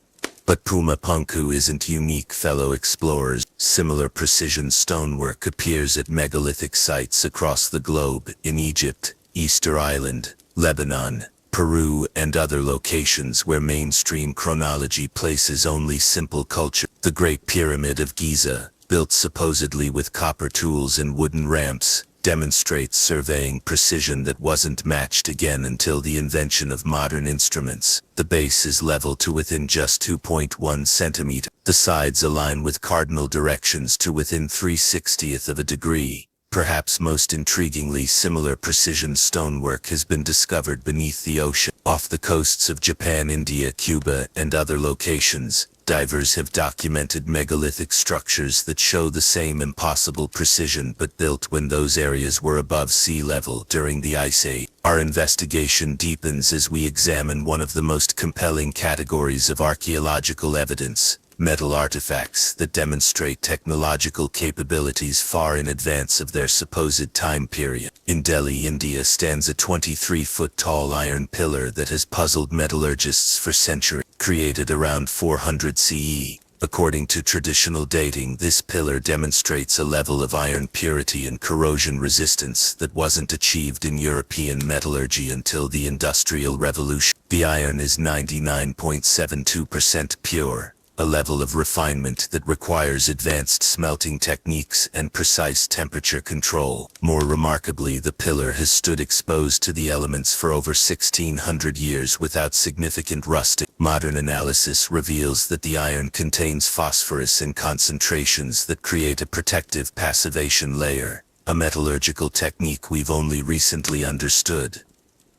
But Puma Punku isn't unique, fellow explorers. Similar precision stonework appears at megalithic sites across the globe, in Egypt, Easter Island, Lebanon, Peru, and other locations where mainstream chronology places only simple culture. The Great Pyramid of Giza, built supposedly with copper tools and wooden ramps, demonstrates surveying precision that wasn't matched again until the invention of modern instruments. The base is level to within just 2.1 centimeters. The sides align with cardinal directions to within 3/60th of a degree. Perhaps most intriguingly, similar precision stonework has been discovered beneath the ocean. Off the coasts of Japan, India, Cuba, and other locations, divers have documented megalithic structures that show the same impossible precision but built when those areas were above sea level during the Ice Age. Our investigation deepens as we examine one of the most compelling categories of archaeological evidence: metal artifacts that demonstrate technological capabilities far in advance of their supposed time period. In Delhi, India, stands a 23-foot-tall iron pillar that has puzzled metallurgists for centuries. Created around 400 CE, according to traditional dating, this pillar demonstrates a level of iron purity and corrosion resistance that wasn't achieved in European metallurgy until the Industrial Revolution. The iron is 99.72% pure, a level of refinement that requires advanced smelting techniques and precise temperature control. More remarkably, the pillar has stood exposed to the elements for over 1,600 years without significant rusting. Modern analysis reveals that the iron contains phosphorus in concentrations that create a protective passivation layer, a metallurgical technique we've only recently understood.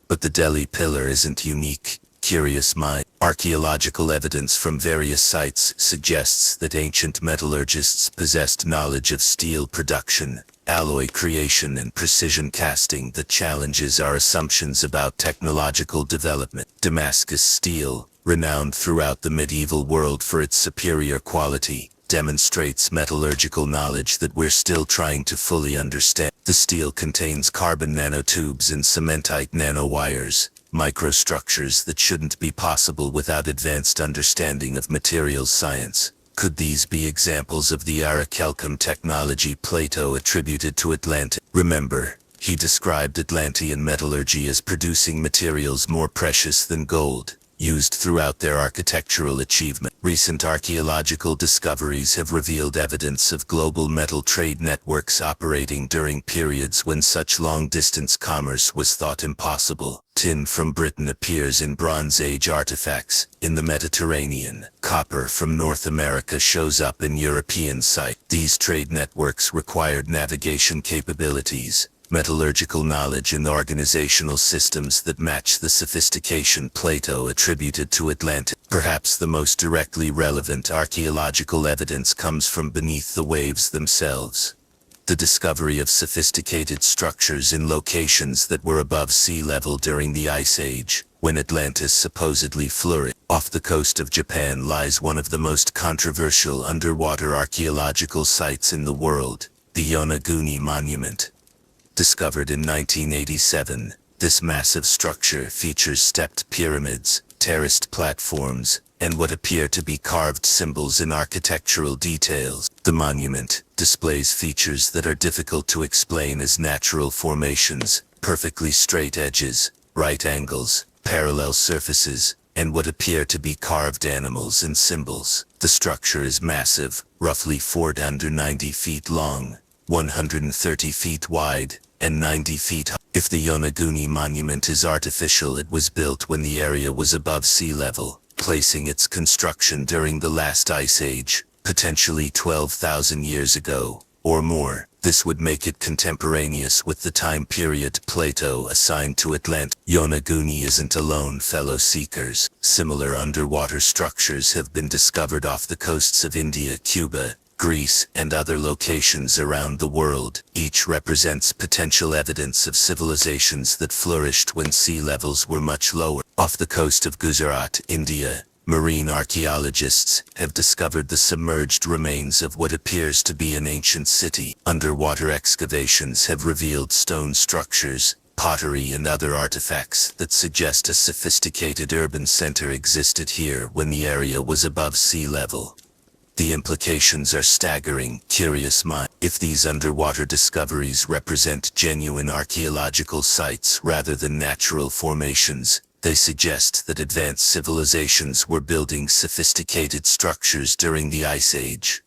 But the Delhi pillar isn't unique. Curious mind. Archaeological evidence from various sites suggests that ancient metallurgists possessed knowledge of steel production, alloy creation, and precision casting that challenges our assumptions about technological development. Damascus steel, renowned throughout the medieval world for its superior quality, demonstrates metallurgical knowledge that we're still trying to fully understand. The steel contains carbon nanotubes and cementite nanowires, microstructures that shouldn't be possible without advanced understanding of materials science. Could these be examples of the archaeological technology Plato attributed to Atlantis? Remember, he described Atlantean metallurgy as producing materials more precious than gold. used throughout their architectural achievement. Recent archaeological discoveries have revealed evidence of global metal trade networks operating during periods when such long-distance commerce was thought impossible. Tin from Britain appears in Bronze Age artifacts in the Mediterranean. Copper from North America shows up in European sites. These trade networks required navigation capabilities, metallurgical knowledge, and organizational systems that match the sophistication Plato attributed to Atlantis. Perhaps the most directly relevant archaeological evidence comes from beneath the waves themselves. The discovery of sophisticated structures in locations that were above sea level during the Ice Age, when Atlantis supposedly flourished. Off the coast of Japan lies one of the most controversial underwater archaeological sites in the world, the Yonaguni Monument. Discovered in 1987, this massive structure features stepped pyramids, terraced platforms, and what appear to be carved symbols in architectural details. The monument displays features that are difficult to explain as natural formations, perfectly straight edges, right angles, parallel surfaces, and what appear to be carved animals and symbols. The structure is massive, roughly 490 feet long, 130 feet wide, and 90 feet high. If the Yonaguni Monument is artificial, it was built when the area was above sea level, placing its construction during the last ice age, potentially 12,000 years ago, or more. This would make it contemporaneous with the time period Plato assigned to Atlantis. Yonaguni isn't alone, fellow seekers. Similar underwater structures have been discovered off the coasts of India, Cuba, Greece, and other locations around the world. Each represents potential evidence of civilizations that flourished when sea levels were much lower. Off the coast of Gujarat, India, marine archaeologists have discovered the submerged remains of what appears to be an ancient city. Underwater excavations have revealed stone structures, pottery, and other artifacts that suggest a sophisticated urban center existed here when the area was above sea level. The implications are staggering. Curious mind. If these underwater discoveries represent genuine archaeological sites rather than natural formations, they suggest that advanced civilizations were building sophisticated structures during the Ice Age,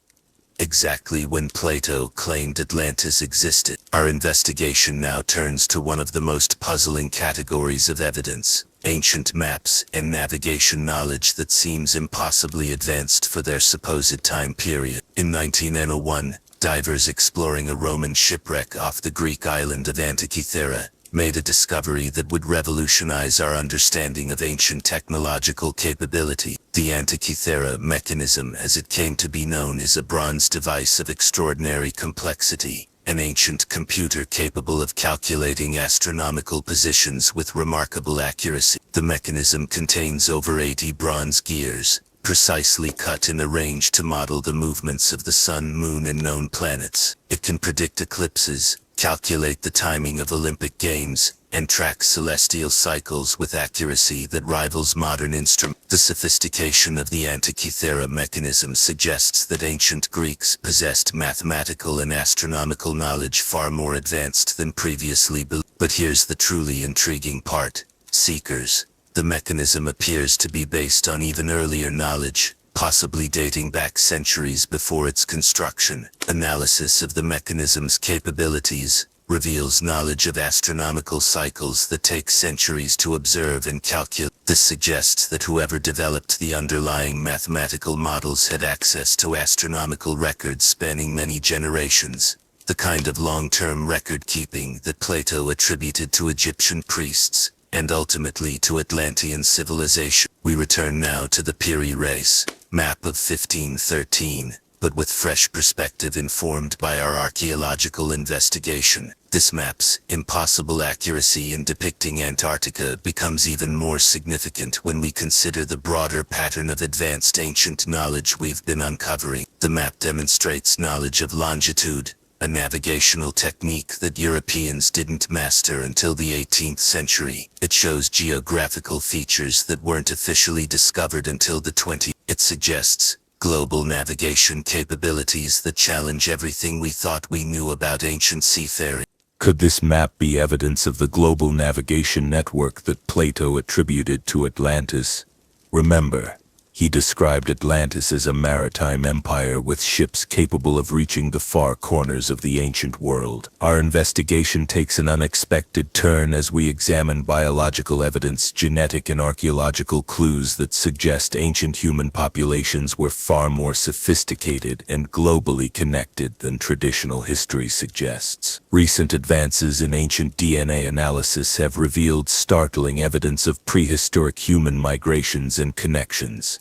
exactly when Plato claimed Atlantis existed. Our investigation now turns to one of the most puzzling categories of evidence: ancient maps and navigation knowledge that seems impossibly advanced for their supposed time period. In 1901, divers exploring a Roman shipwreck off the Greek island of Antikythera made a discovery that would revolutionize our understanding of ancient technological capability. The Antikythera mechanism, as it came to be known, is a bronze device of extraordinary complexity, an ancient computer capable of calculating astronomical positions with remarkable accuracy. The mechanism contains over 80 bronze gears, precisely cut in a range to model the movements of the sun, moon, and known planets. It can predict eclipses, calculate the timing of Olympic Games, and track celestial cycles with accuracy that rivals modern instruments. The sophistication of the Antikythera mechanism suggests that ancient Greeks possessed mathematical and astronomical knowledge far more advanced than previously believed. But here's the truly intriguing part, seekers. The mechanism appears to be based on even earlier knowledge, possibly dating back centuries before its construction. Analysis of the mechanism's capabilities reveals knowledge of astronomical cycles that take centuries to observe and calculate. This suggests that whoever developed the underlying mathematical models had access to astronomical records spanning many generations, the kind of long-term record-keeping that Plato attributed to Egyptian priests, and ultimately to Atlantean civilization. We return now to the Piri Reis map of 1513, but with fresh perspective informed by our archaeological investigation. This map's impossible accuracy in depicting Antarctica becomes even more significant when we consider the broader pattern of advanced ancient knowledge we've been uncovering. The map demonstrates knowledge of longitude, a navigational technique that Europeans didn't master until the 18th century. It shows geographical features that weren't officially discovered until the 20th. It suggests global navigation capabilities that challenge everything we thought we knew about ancient seafaring. Could this map be evidence of the global navigation network that Plato attributed to Atlantis? Remember, he described Atlantis as a maritime empire with ships capable of reaching the far corners of the ancient world. Our investigation takes an unexpected turn as we examine biological evidence, genetic and archaeological clues that suggest ancient human populations were far more sophisticated and globally connected than traditional history suggests. Recent advances in ancient DNA analysis have revealed startling evidence of prehistoric human migrations and connections.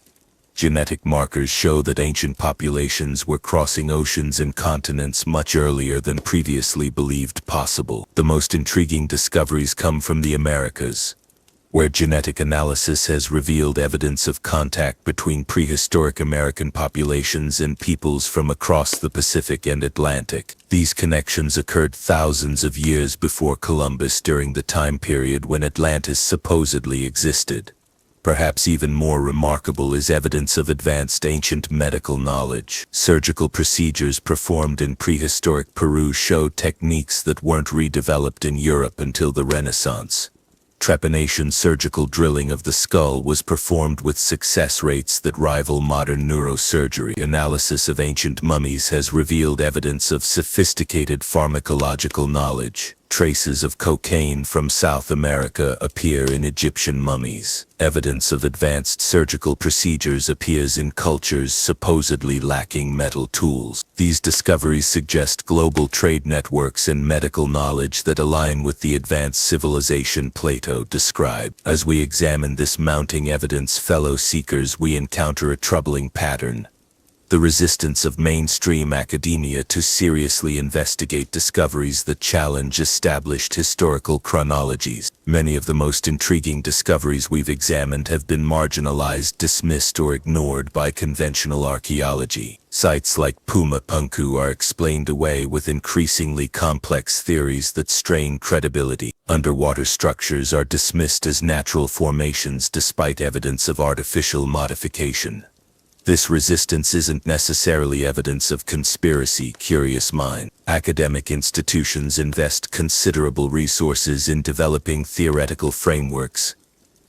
Genetic markers show that ancient populations were crossing oceans and continents much earlier than previously believed possible. The most intriguing discoveries come from the Americas, where genetic analysis has revealed evidence of contact between prehistoric American populations and peoples from across the Pacific and Atlantic. These connections occurred thousands of years before Columbus, during the time period when Atlantis supposedly existed. Perhaps even more remarkable is evidence of advanced ancient medical knowledge. Surgical procedures performed in prehistoric Peru show techniques that weren't redeveloped in Europe until the Renaissance. Trepanation surgical drilling of the skull was performed with success rates that rival modern neurosurgery. Analysis of ancient mummies has revealed evidence of sophisticated pharmacological knowledge. Traces of cocaine from South America appear in Egyptian mummies. Evidence of advanced surgical procedures appears in cultures supposedly lacking metal tools. These discoveries suggest global trade networks and medical knowledge that align with the advanced civilization Plato described. As we examine this mounting evidence, fellow seekers, we encounter a troubling pattern: the resistance of mainstream academia to seriously investigate discoveries that challenge established historical chronologies. Many of the most intriguing discoveries we've examined have been marginalized, dismissed, or ignored by conventional archaeology. Sites like Puma Punku are explained away with increasingly complex theories that strain credibility. Underwater structures are dismissed as natural formations despite evidence of artificial modification. This resistance isn't necessarily evidence of conspiracy. Curious mind. Academic institutions invest considerable resources in developing theoretical frameworks,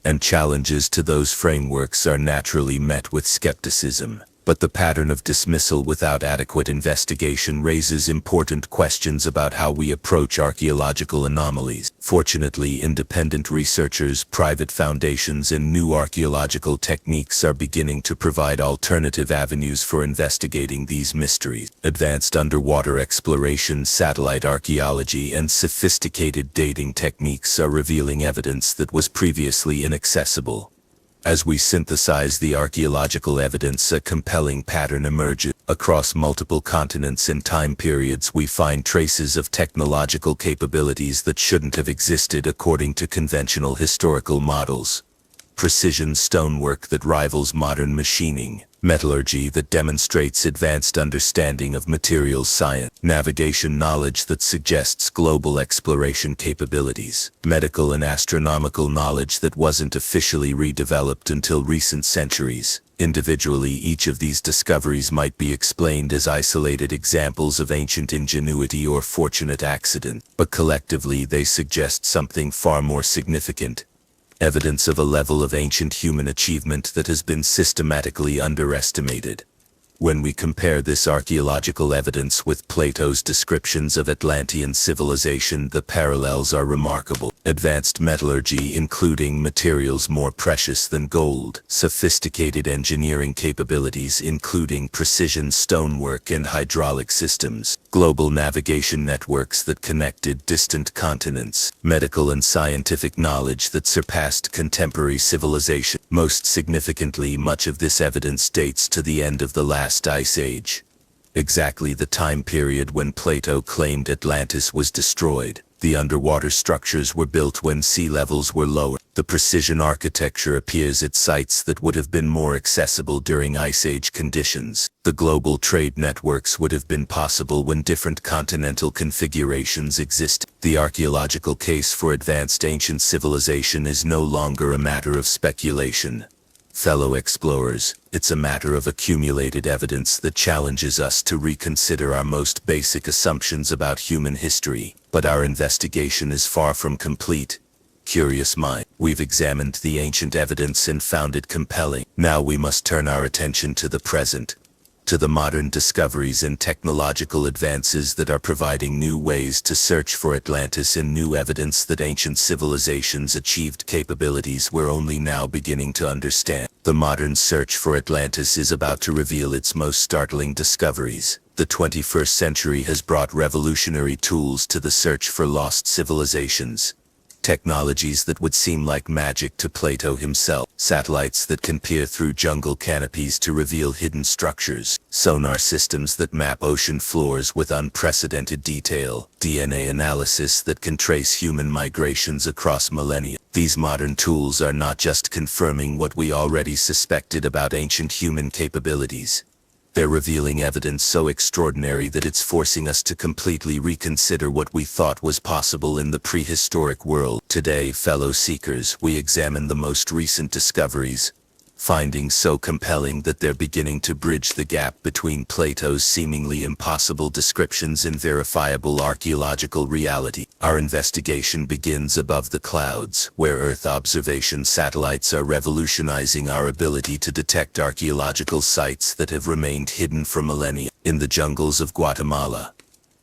and challenges to those frameworks are naturally met with skepticism. But the pattern of dismissal without adequate investigation raises important questions about how we approach archaeological anomalies. Fortunately, independent researchers, private foundations, and new archaeological techniques are beginning to provide alternative avenues for investigating these mysteries. Advanced underwater exploration, satellite archaeology, and sophisticated dating techniques are revealing evidence that was previously inaccessible. As we synthesize the archaeological evidence, a compelling pattern emerges. Across multiple continents and time periods, we find traces of technological capabilities that shouldn't have existed according to conventional historical models. Precision stonework that rivals modern machining. Metallurgy that demonstrates advanced understanding of materials science. Navigation knowledge that suggests global exploration capabilities. Medical and astronomical knowledge that wasn't officially redeveloped until recent centuries. Individually, each of these discoveries might be explained as isolated examples of ancient ingenuity or fortunate accident, but collectively they suggest something far more significant: evidence of a level of ancient human achievement that has been systematically underestimated. When we compare this archaeological evidence with Plato's descriptions of Atlantean civilization, the parallels are remarkable. Advanced metallurgy, including materials more precious than gold. Sophisticated engineering capabilities, including precision stonework and hydraulic systems. Global navigation networks that connected distant continents. Medical and scientific knowledge that surpassed contemporary civilization. Most significantly, much of this evidence dates to the end of the last Ice Age, exactly the time period when Plato claimed Atlantis was destroyed. The underwater structures were built when sea levels were lower. The precision architecture appears at sites that would have been more accessible during Ice Age conditions. The global trade networks would have been possible when different continental configurations existed. The archaeological case for advanced ancient civilization is no longer a matter of speculation. Fellow explorers, it's a matter of accumulated evidence that challenges us to reconsider our most basic assumptions about human history. But our investigation is far from complete. Curious mind. We've examined the ancient evidence and found it compelling. Now we must turn our attention to the present, to the modern discoveries and technological advances that are providing new ways to search for Atlantis and new evidence that ancient civilizations achieved capabilities we're only now beginning to understand. The modern search for Atlantis is about to reveal its most startling discoveries. The 21st century has brought revolutionary tools to the search for lost civilizations. Technologies that would seem like magic to Plato himself. Satellites that can peer through jungle canopies to reveal hidden structures. Sonar systems that map ocean floors with unprecedented detail. DNA analysis that can trace human migrations across millennia. These modern tools are not just confirming what we already suspected about ancient human capabilities. They're revealing evidence so extraordinary that it's forcing us to completely reconsider what we thought was possible in the prehistoric world. Today, fellow seekers, we examine the most recent discoveries, findings so compelling that they're beginning to bridge the gap between Plato's seemingly impossible descriptions and verifiable archaeological reality. Our investigation begins above the clouds, where Earth observation satellites are revolutionizing our ability to detect archaeological sites that have remained hidden for millennia. In the jungles of Guatemala,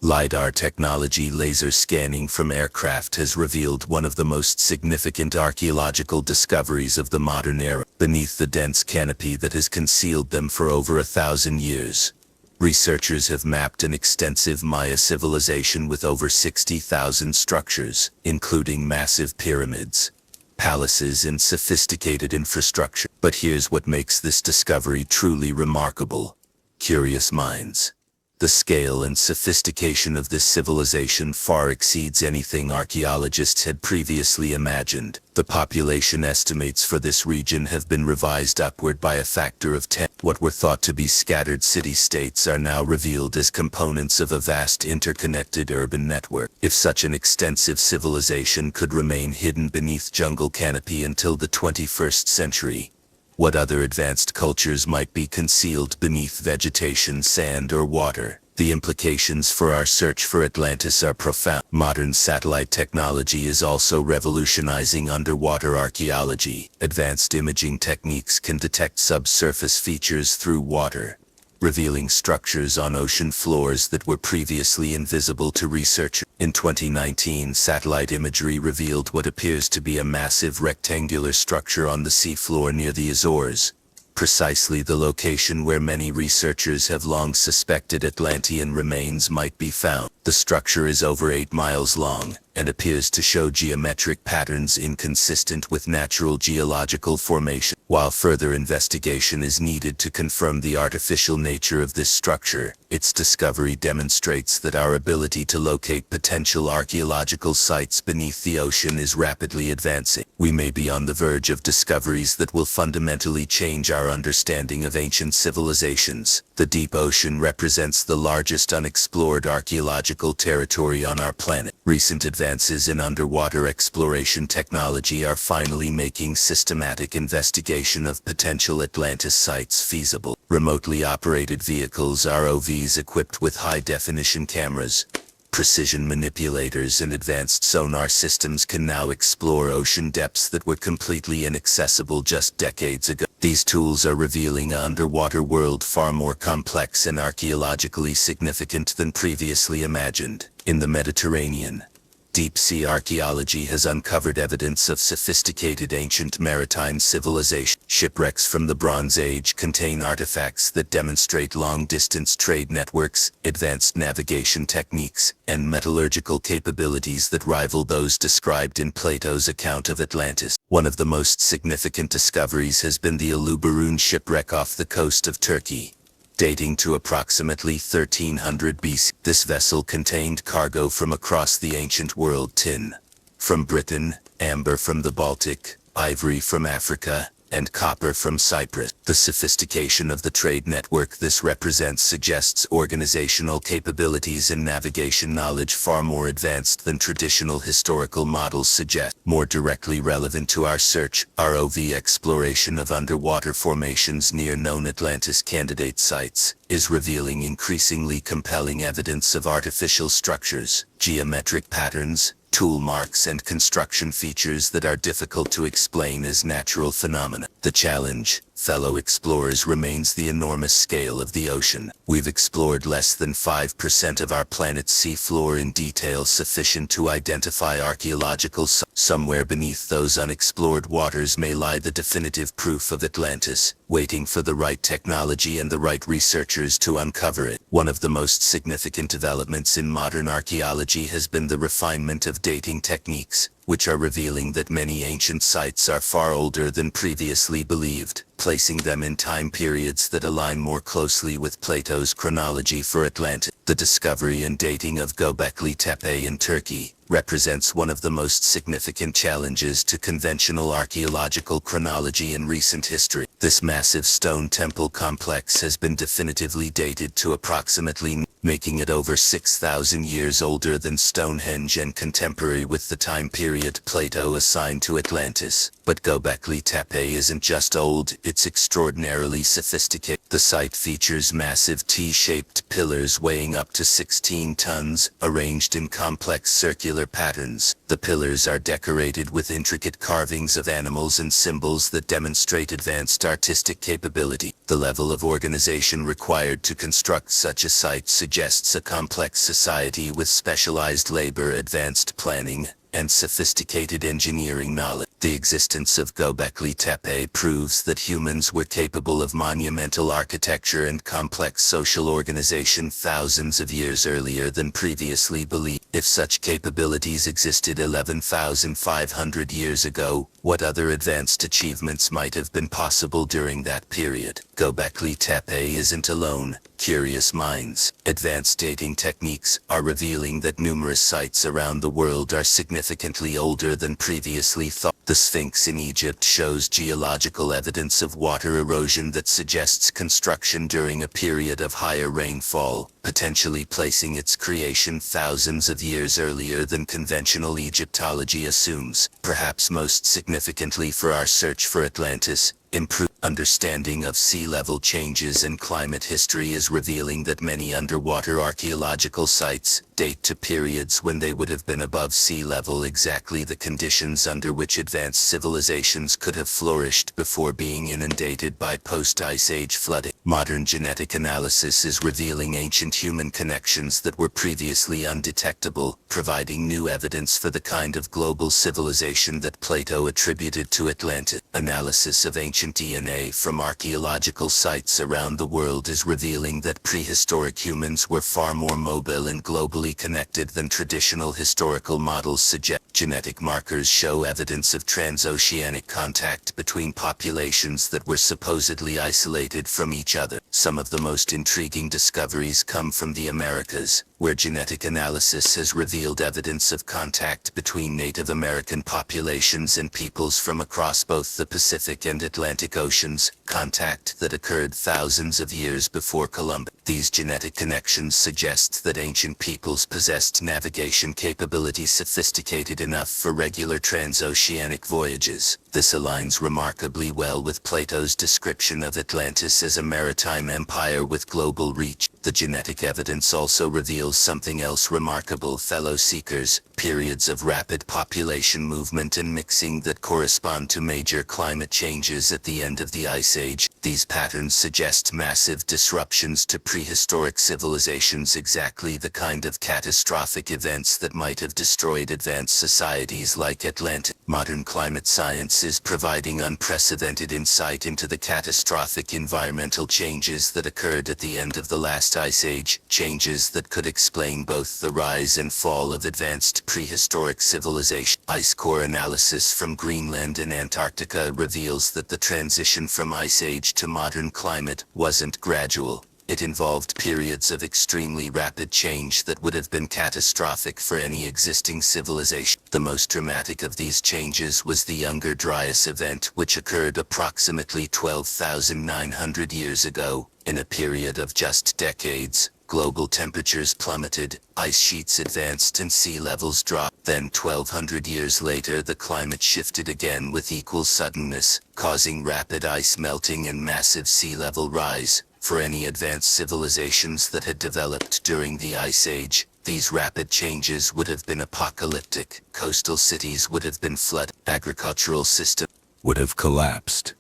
LiDAR technology, laser scanning from aircraft, has revealed one of the most significant archaeological discoveries of the modern era. Beneath the dense canopy that has concealed them for over 1,000 years, researchers have mapped an extensive Maya civilization with over 60,000 structures, including massive pyramids, palaces, and sophisticated infrastructure. But here's what makes this discovery truly remarkable. Curious minds. The scale and sophistication of this civilization far exceeds anything archaeologists had previously imagined. The population estimates for this region have been revised upward by a factor of 10. What were thought to be scattered city-states are now revealed as components of a vast interconnected urban network. If such an extensive civilization could remain hidden beneath jungle canopy until the 21st century, what other advanced cultures might be concealed beneath vegetation, sand, or water? The implications for our search for Atlantis are profound. Modern satellite technology is also revolutionizing underwater archaeology. Advanced imaging techniques can detect subsurface features through water, revealing structures on ocean floors that were previously invisible to researchers. In 2019, satellite imagery revealed what appears to be a massive rectangular structure on the seafloor near the Azores, precisely the location where many researchers have long suspected Atlantean remains might be found. The structure is over 8 miles long and appears to show geometric patterns inconsistent with natural geological formation. While further investigation is needed to confirm the artificial nature of this structure, its discovery demonstrates that our ability to locate potential archaeological sites beneath the ocean is rapidly advancing. We may be on the verge of discoveries that will fundamentally change our understanding of ancient civilizations. The deep ocean represents the largest unexplored archaeological territory on our planet. Recent advances in underwater exploration technology are finally making systematic investigation of potential Atlantis sites feasible. Remotely operated vehicles (ROVs) equipped with high-definition cameras, precision manipulators, and advanced sonar systems can now explore ocean depths that were completely inaccessible just decades ago. These tools are revealing an underwater world far more complex and archaeologically significant than previously imagined. In the Mediterranean, deep-sea archaeology has uncovered evidence of sophisticated ancient maritime civilization. Shipwrecks from the Bronze Age contain artifacts that demonstrate long-distance trade networks, advanced navigation techniques, and metallurgical capabilities that rival those described in Plato's account of Atlantis. One of the most significant discoveries has been the Uluburun shipwreck off the coast of Turkey, dating to approximately 1300 BC. This vessel contained cargo from across the ancient world: tin from Britain, amber from the Baltic, ivory from Africa, and copper from Cyprus. The sophistication of the trade network this represents suggests organizational capabilities and navigation knowledge far more advanced than traditional historical models suggest. More directly relevant to our search, ROV exploration of underwater formations near known Atlantis candidate sites is revealing increasingly compelling evidence of artificial structures, geometric patterns, tool marks and construction features that are difficult to explain as natural phenomena. The challenge, fellow explorers, remains the enormous scale of the ocean. We've explored less than 5% of our planet's seafloor in detail sufficient to identify archaeological sites. Somewhere beneath those unexplored waters may lie the definitive proof of Atlantis, waiting for the right technology and the right researchers to uncover it. One of the most significant developments in modern archaeology has been the refinement of dating techniques, which are revealing that many ancient sites are far older than previously believed, placing them in time periods that align more closely with Plato's chronology for Atlantis. The discovery and dating of Göbekli Tepe in Turkey represents one of the most significant challenges to conventional archaeological chronology in recent history. This massive stone temple complex has been definitively dated to approximately, making it over 6,000 years older than Stonehenge and contemporary with the time period Plato assigned to Atlantis. But Göbekli Tepe isn't just old, it's extraordinarily sophisticated. The site features massive T-shaped pillars weighing up to 16 tons, arranged in complex circular patterns. The pillars are decorated with intricate carvings of animals and symbols that demonstrate advanced artistic capability. The level of organization required to construct such a site suggests a complex society with specialized labor, advanced planning, and sophisticated engineering knowledge. The existence of Göbekli Tepe proves that humans were capable of monumental architecture and complex social organization thousands of years earlier than previously believed. If such capabilities existed 11,500 years ago, what other advanced achievements might have been possible during that period? Göbekli Tepe isn't alone. Curious minds, advanced dating techniques are revealing that numerous sites around the world are significantly older than previously thought. The Sphinx in Egypt shows geological evidence of water erosion that suggests construction during a period of higher rainfall, potentially placing its creation thousands of years earlier than conventional Egyptology assumes. Perhaps most significantly for our search for Atlantis, improved understanding of sea level changes and climate history is revealing that many underwater archaeological sites date to periods when they would have been above sea level, exactly the conditions under which advanced civilizations could have flourished before being inundated by post-Ice Age flooding. Modern genetic analysis is revealing ancient human connections that were previously undetectable, providing new evidence for the kind of global civilization that Plato attributed to Atlantis. Analysis of ancient DNA from archaeological sites around the world is revealing that prehistoric humans were far more mobile and globally connected than traditional historical models suggest. Genetic markers show evidence of transoceanic contact between populations that were supposedly isolated from each other. Some of the most intriguing discoveries come from the Americas, where genetic analysis has revealed evidence of contact between Native American populations and peoples from across both the Pacific and Atlantic Oceans, contact that occurred thousands of years before Columbus. These genetic connections suggest that ancient peoples possessed navigation capability sophisticated enough for regular transoceanic voyages. This aligns remarkably well with Plato's description of Atlantis as a maritime empire with global reach. The genetic evidence also reveals something else remarkable, fellow seekers: periods of rapid population movement and mixing that correspond to major climate changes at the end of the Ice Age. These patterns suggest massive disruptions to prehistoric civilizations, exactly the kind of catastrophic events that might have destroyed advanced societies like Atlantis. Modern climate science is providing unprecedented insight into the catastrophic environmental changes that occurred at the end of the last Ice Age, changes that could explain both the rise and fall of advanced prehistoric civilization. Ice core analysis from Greenland and Antarctica reveals that the transition from Ice Age to modern climate wasn't gradual. It involved periods of extremely rapid change that would have been catastrophic for any existing civilization. The most dramatic of these changes was the Younger Dryas event, which occurred approximately 12,900 years ago. In a period of just decades, global temperatures plummeted, ice sheets advanced and sea levels dropped. Then 1,200 years later, the climate shifted again with equal suddenness, causing rapid ice melting and massive sea level rise. For any advanced civilizations that had developed during the Ice Age, These rapid changes would have been apocalyptic. Coastal cities would have been flooded. Agricultural systems would have collapsed.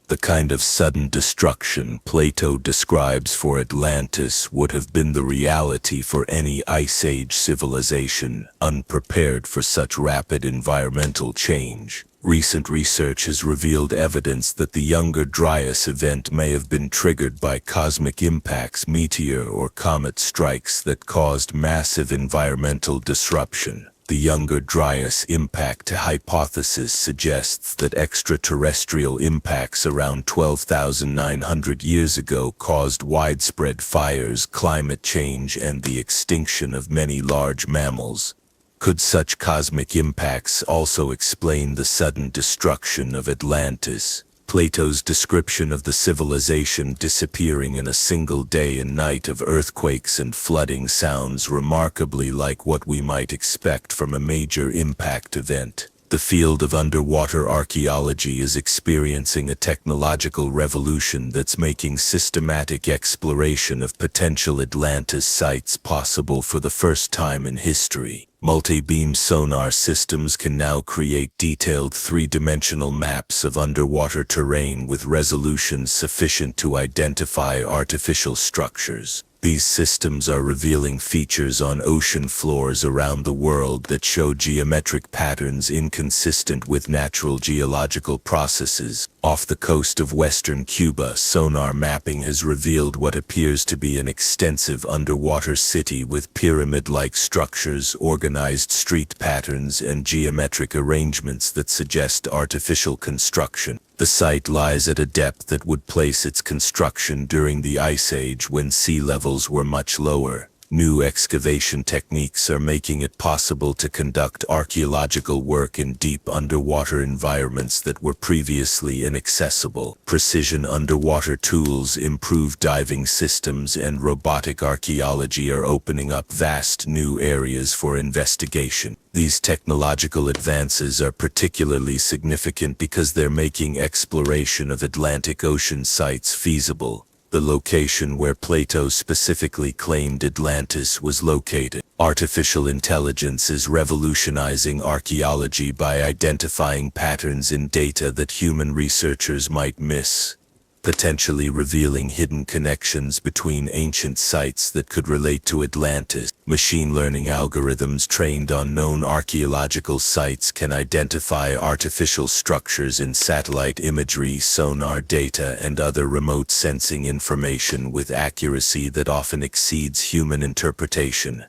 The kind of sudden destruction Plato describes for Atlantis would have been the reality for any Ice Age civilization, unprepared for such rapid environmental change. Recent research has revealed evidence that the Younger Dryas event may have been triggered by cosmic impacts, meteor or comet strikes that caused massive environmental disruption. The Younger Dryas impact hypothesis suggests that extraterrestrial impacts around 12,900 years ago caused widespread fires, climate change, and the extinction of many large mammals. Could such cosmic impacts also explain the sudden destruction of Atlantis? Plato's description of the civilization disappearing in a single day and night of earthquakes and flooding sounds remarkably like what we might expect from a major impact event. The field of underwater archaeology is experiencing a technological revolution that's making systematic exploration of potential Atlantis sites possible for the first time in history. Multi-beam sonar systems can now create detailed three-dimensional maps of underwater terrain with resolution sufficient to identify artificial structures. These systems are revealing features on ocean floors around the world that show geometric patterns inconsistent with natural geological processes. Off the coast of western Cuba, sonar mapping has revealed what appears to be an extensive underwater city with pyramid-like structures, organized street patterns, and geometric arrangements that suggest artificial construction. The site lies at a depth that would place its construction during the Ice Age when sea levels were much lower. New excavation techniques are making it possible to conduct archaeological work in deep underwater environments that were previously inaccessible. Precision underwater tools, improved diving systems, and robotic archaeology are opening up vast new areas for investigation. These technological advances are particularly significant because they're making exploration of Atlantic Ocean sites feasible, the location where Plato specifically claimed Atlantis was located. Artificial intelligence is revolutionizing archaeology by identifying patterns in data that human researchers might miss, potentially revealing hidden connections between ancient sites that could relate to Atlantis. Machine learning algorithms trained on known archaeological sites can identify artificial structures in satellite imagery, sonar data, and other remote sensing information with accuracy that often exceeds human interpretation.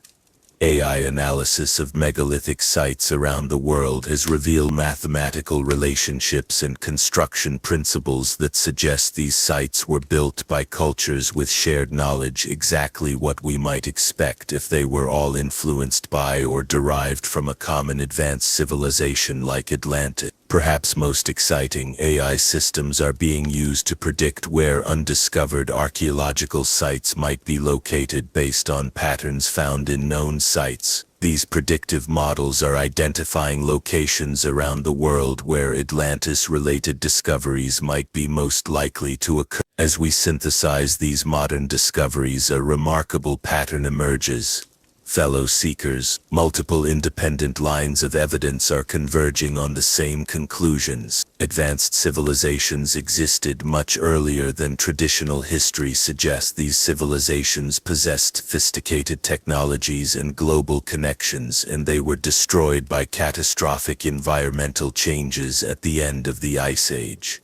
AI analysis of megalithic sites around the world has revealed mathematical relationships and construction principles that suggest these sites were built by cultures with shared knowledge, exactly what we might expect if they were all influenced by or derived from a common advanced civilization like Atlantis. Perhaps most exciting, AI systems are being used to predict where undiscovered archaeological sites might be located based on patterns found in known sites. These predictive models are identifying locations around the world where Atlantis-related discoveries might be most likely to occur. As we synthesize these modern discoveries, a remarkable pattern emerges. Fellow seekers, multiple independent lines of evidence are converging on the same conclusions. Advanced civilizations existed much earlier than traditional history suggests. These civilizations possessed sophisticated technologies and global connections, and they were destroyed by catastrophic environmental changes at the end of the Ice Age.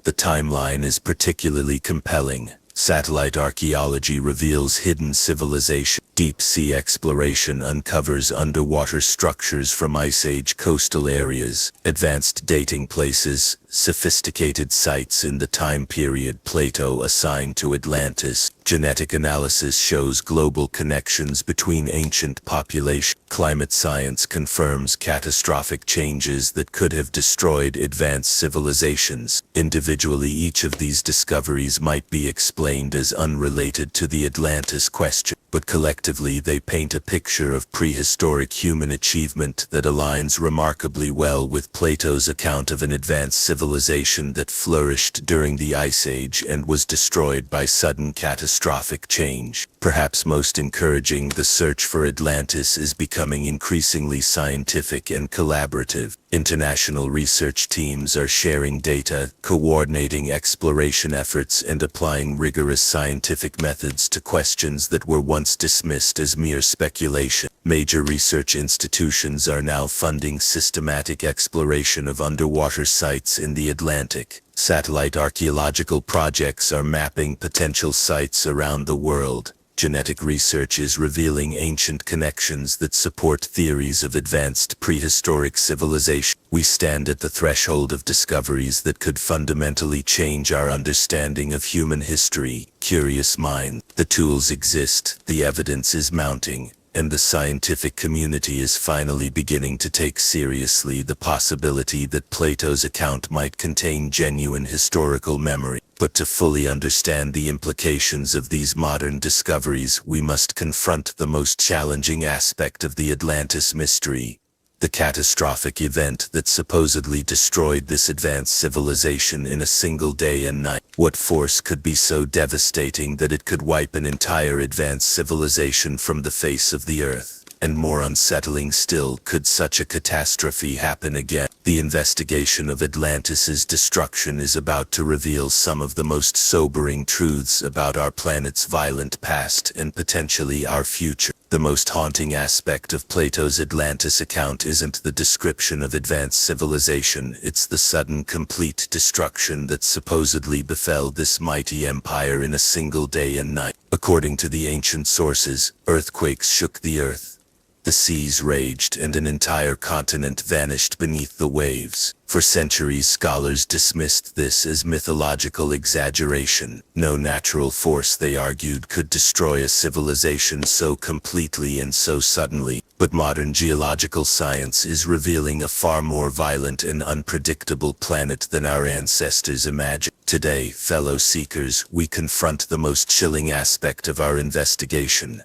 The timeline is particularly compelling. Satellite archaeology reveals hidden civilization. Deep-sea exploration uncovers underwater structures from Ice Age coastal areas. Advanced dating places sophisticated sites in the time period Plato assigned to Atlantis. Genetic analysis shows global connections between ancient populations. Climate science confirms catastrophic changes that could have destroyed advanced civilizations. Individually, each of these discoveries might be explained as unrelated to the Atlantis question. but collectively they paint a picture of prehistoric human achievement that aligns remarkably well with Plato's account of an advanced civilization that flourished during the Ice Age and was destroyed by sudden catastrophic change. Perhaps most encouraging, the search for Atlantis is becoming increasingly scientific and collaborative. International research teams are sharing data, coordinating exploration efforts, and applying rigorous scientific methods to questions that were once dismissed as mere speculation. Major research institutions are now funding systematic exploration of underwater sites in the Atlantic. Satellite archaeological projects are mapping potential sites around the world. Genetic research is revealing ancient connections that support theories of advanced prehistoric civilization. We stand at the threshold of discoveries that could fundamentally change our understanding of human history. Curious mind. The tools exist, the evidence is mounting, and the scientific community is finally beginning to take seriously the possibility that Plato's account might contain genuine historical memory. But to fully understand the implications of these modern discoveries, we must confront the most challenging aspect of the Atlantis mystery: the catastrophic event that supposedly destroyed this advanced civilization in a single day and night. What force could be so devastating that it could wipe an entire advanced civilization from the face of the earth? And more unsettling still, could such a catastrophe happen again? The investigation of Atlantis's destruction is about to reveal some of the most sobering truths about our planet's violent past and potentially our future. The most haunting aspect of Plato's Atlantis account isn't the description of advanced civilization, it's the sudden, complete destruction that supposedly befell this mighty empire in a single day and night. According to the ancient sources, earthquakes shook the earth. The seas raged and an entire continent vanished beneath the waves. For centuries, scholars dismissed this as mythological exaggeration. No natural force, they argued, could destroy a civilization so completely and so suddenly. But modern geological science is revealing a far more violent and unpredictable planet than our ancestors imagined. Today, fellow seekers, we confront the most chilling aspect of our investigation: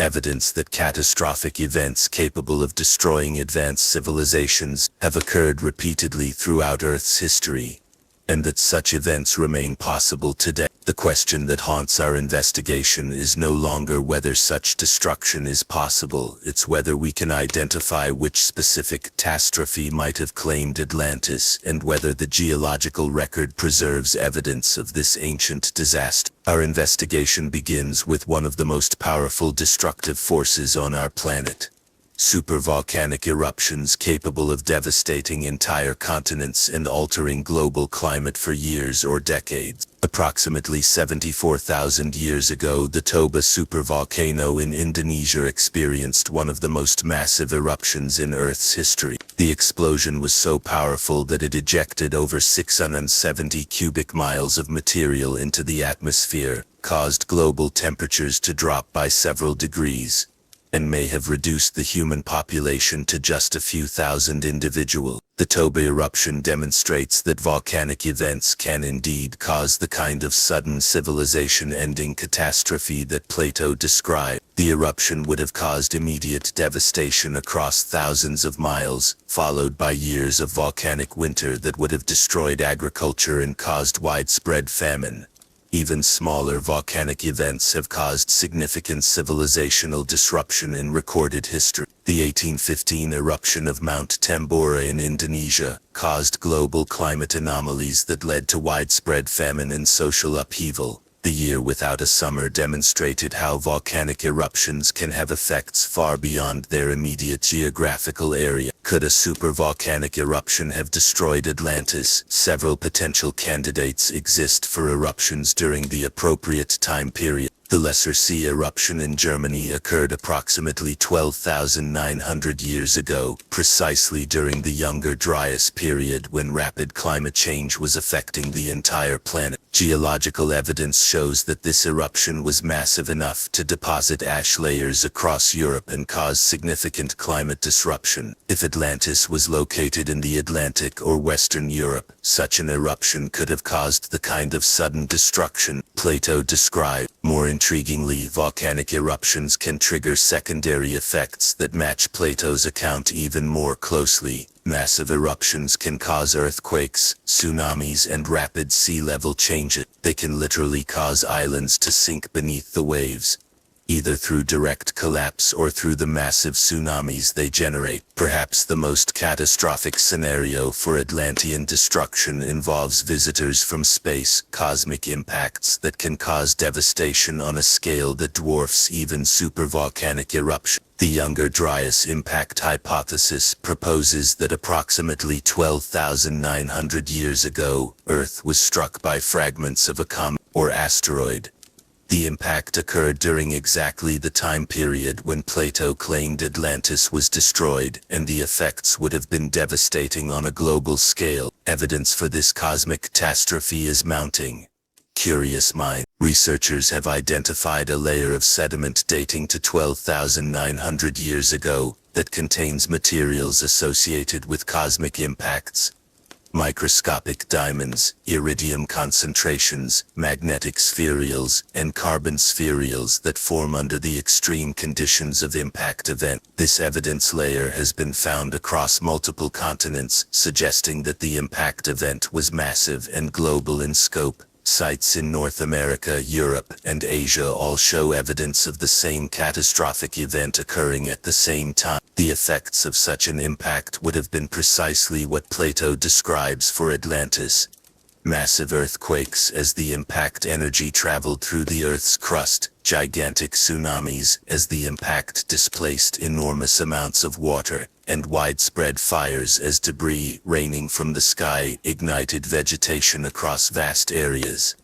evidence that catastrophic events capable of destroying advanced civilizations have occurred repeatedly throughout Earth's history, and that such events remain possible today. The question that haunts our investigation is no longer whether such destruction is possible, it's whether we can identify which specific catastrophe might have claimed Atlantis, and whether the geological record preserves evidence of this ancient disaster. Our investigation begins with one of the most powerful destructive forces on our planet: supervolcanic eruptions capable of devastating entire continents and altering global climate for years or decades. Approximately 74,000 years ago, the Toba supervolcano in Indonesia experienced one of the most massive eruptions in Earth's history. The explosion was so powerful that it ejected over 670 cubic miles of material into the atmosphere, caused global temperatures to drop by several degrees, and may have reduced the human population to just a few thousand individuals. The Toba eruption demonstrates that volcanic events can indeed cause the kind of sudden civilization-ending catastrophe that Plato described. The eruption would have caused immediate devastation across thousands of miles, followed by years of volcanic winter that would have destroyed agriculture and caused widespread famine. Even smaller volcanic events have caused significant civilizational disruption in recorded history. The 1815 eruption of Mount Tambora in Indonesia caused global climate anomalies that led to widespread famine and social upheaval. The year without a summer demonstrated how volcanic eruptions can have effects far beyond their immediate geographical area. Could a supervolcanic eruption have destroyed Atlantis? Several potential candidates exist for eruptions during the appropriate time period. The Lesser Sea eruption in Germany occurred approximately 12,900 years ago, precisely during the Younger Dryas period when rapid climate change was affecting the entire planet. Geological evidence shows that this eruption was massive enough to deposit ash layers across Europe and cause significant climate disruption. If Atlantis was located in the Atlantic or Western Europe, such an eruption could have caused the kind of sudden destruction Plato described. More Intriguingly, volcanic eruptions can trigger secondary effects that match Plato's account even more closely. Massive eruptions can cause earthquakes, tsunamis, and rapid sea level changes. They can literally cause islands to sink beneath the waves, either through direct collapse or through the massive tsunamis they generate. Perhaps the most catastrophic scenario for Atlantean destruction involves visitors from space, cosmic impacts that can cause devastation on a scale that dwarfs even supervolcanic eruption. The Younger Dryas impact hypothesis proposes that approximately 12,900 years ago, Earth was struck by fragments of a comet or asteroid. The impact occurred during exactly the time period when Plato claimed Atlantis was destroyed, and the effects would have been devastating on a global scale. Evidence for this cosmic catastrophe is mounting. Curious mind. Researchers have identified a layer of sediment dating to 12,900 years ago that contains materials associated with cosmic impacts. Microscopic diamonds, iridium concentrations, magnetic spherules, and carbon spherules that form under the extreme conditions of impact event. This evidence layer has been found across multiple continents, suggesting that the impact event was massive and global in scope. Sites in North America, Europe, and Asia all show evidence of the same catastrophic event occurring at the same time. The effects of such an impact would have been precisely what Plato describes for Atlantis. Massive earthquakes as the impact energy traveled through the Earth's crust, gigantic tsunamis as the impact displaced enormous amounts of water, and widespread fires as debris raining from the sky ignited vegetation across vast areas.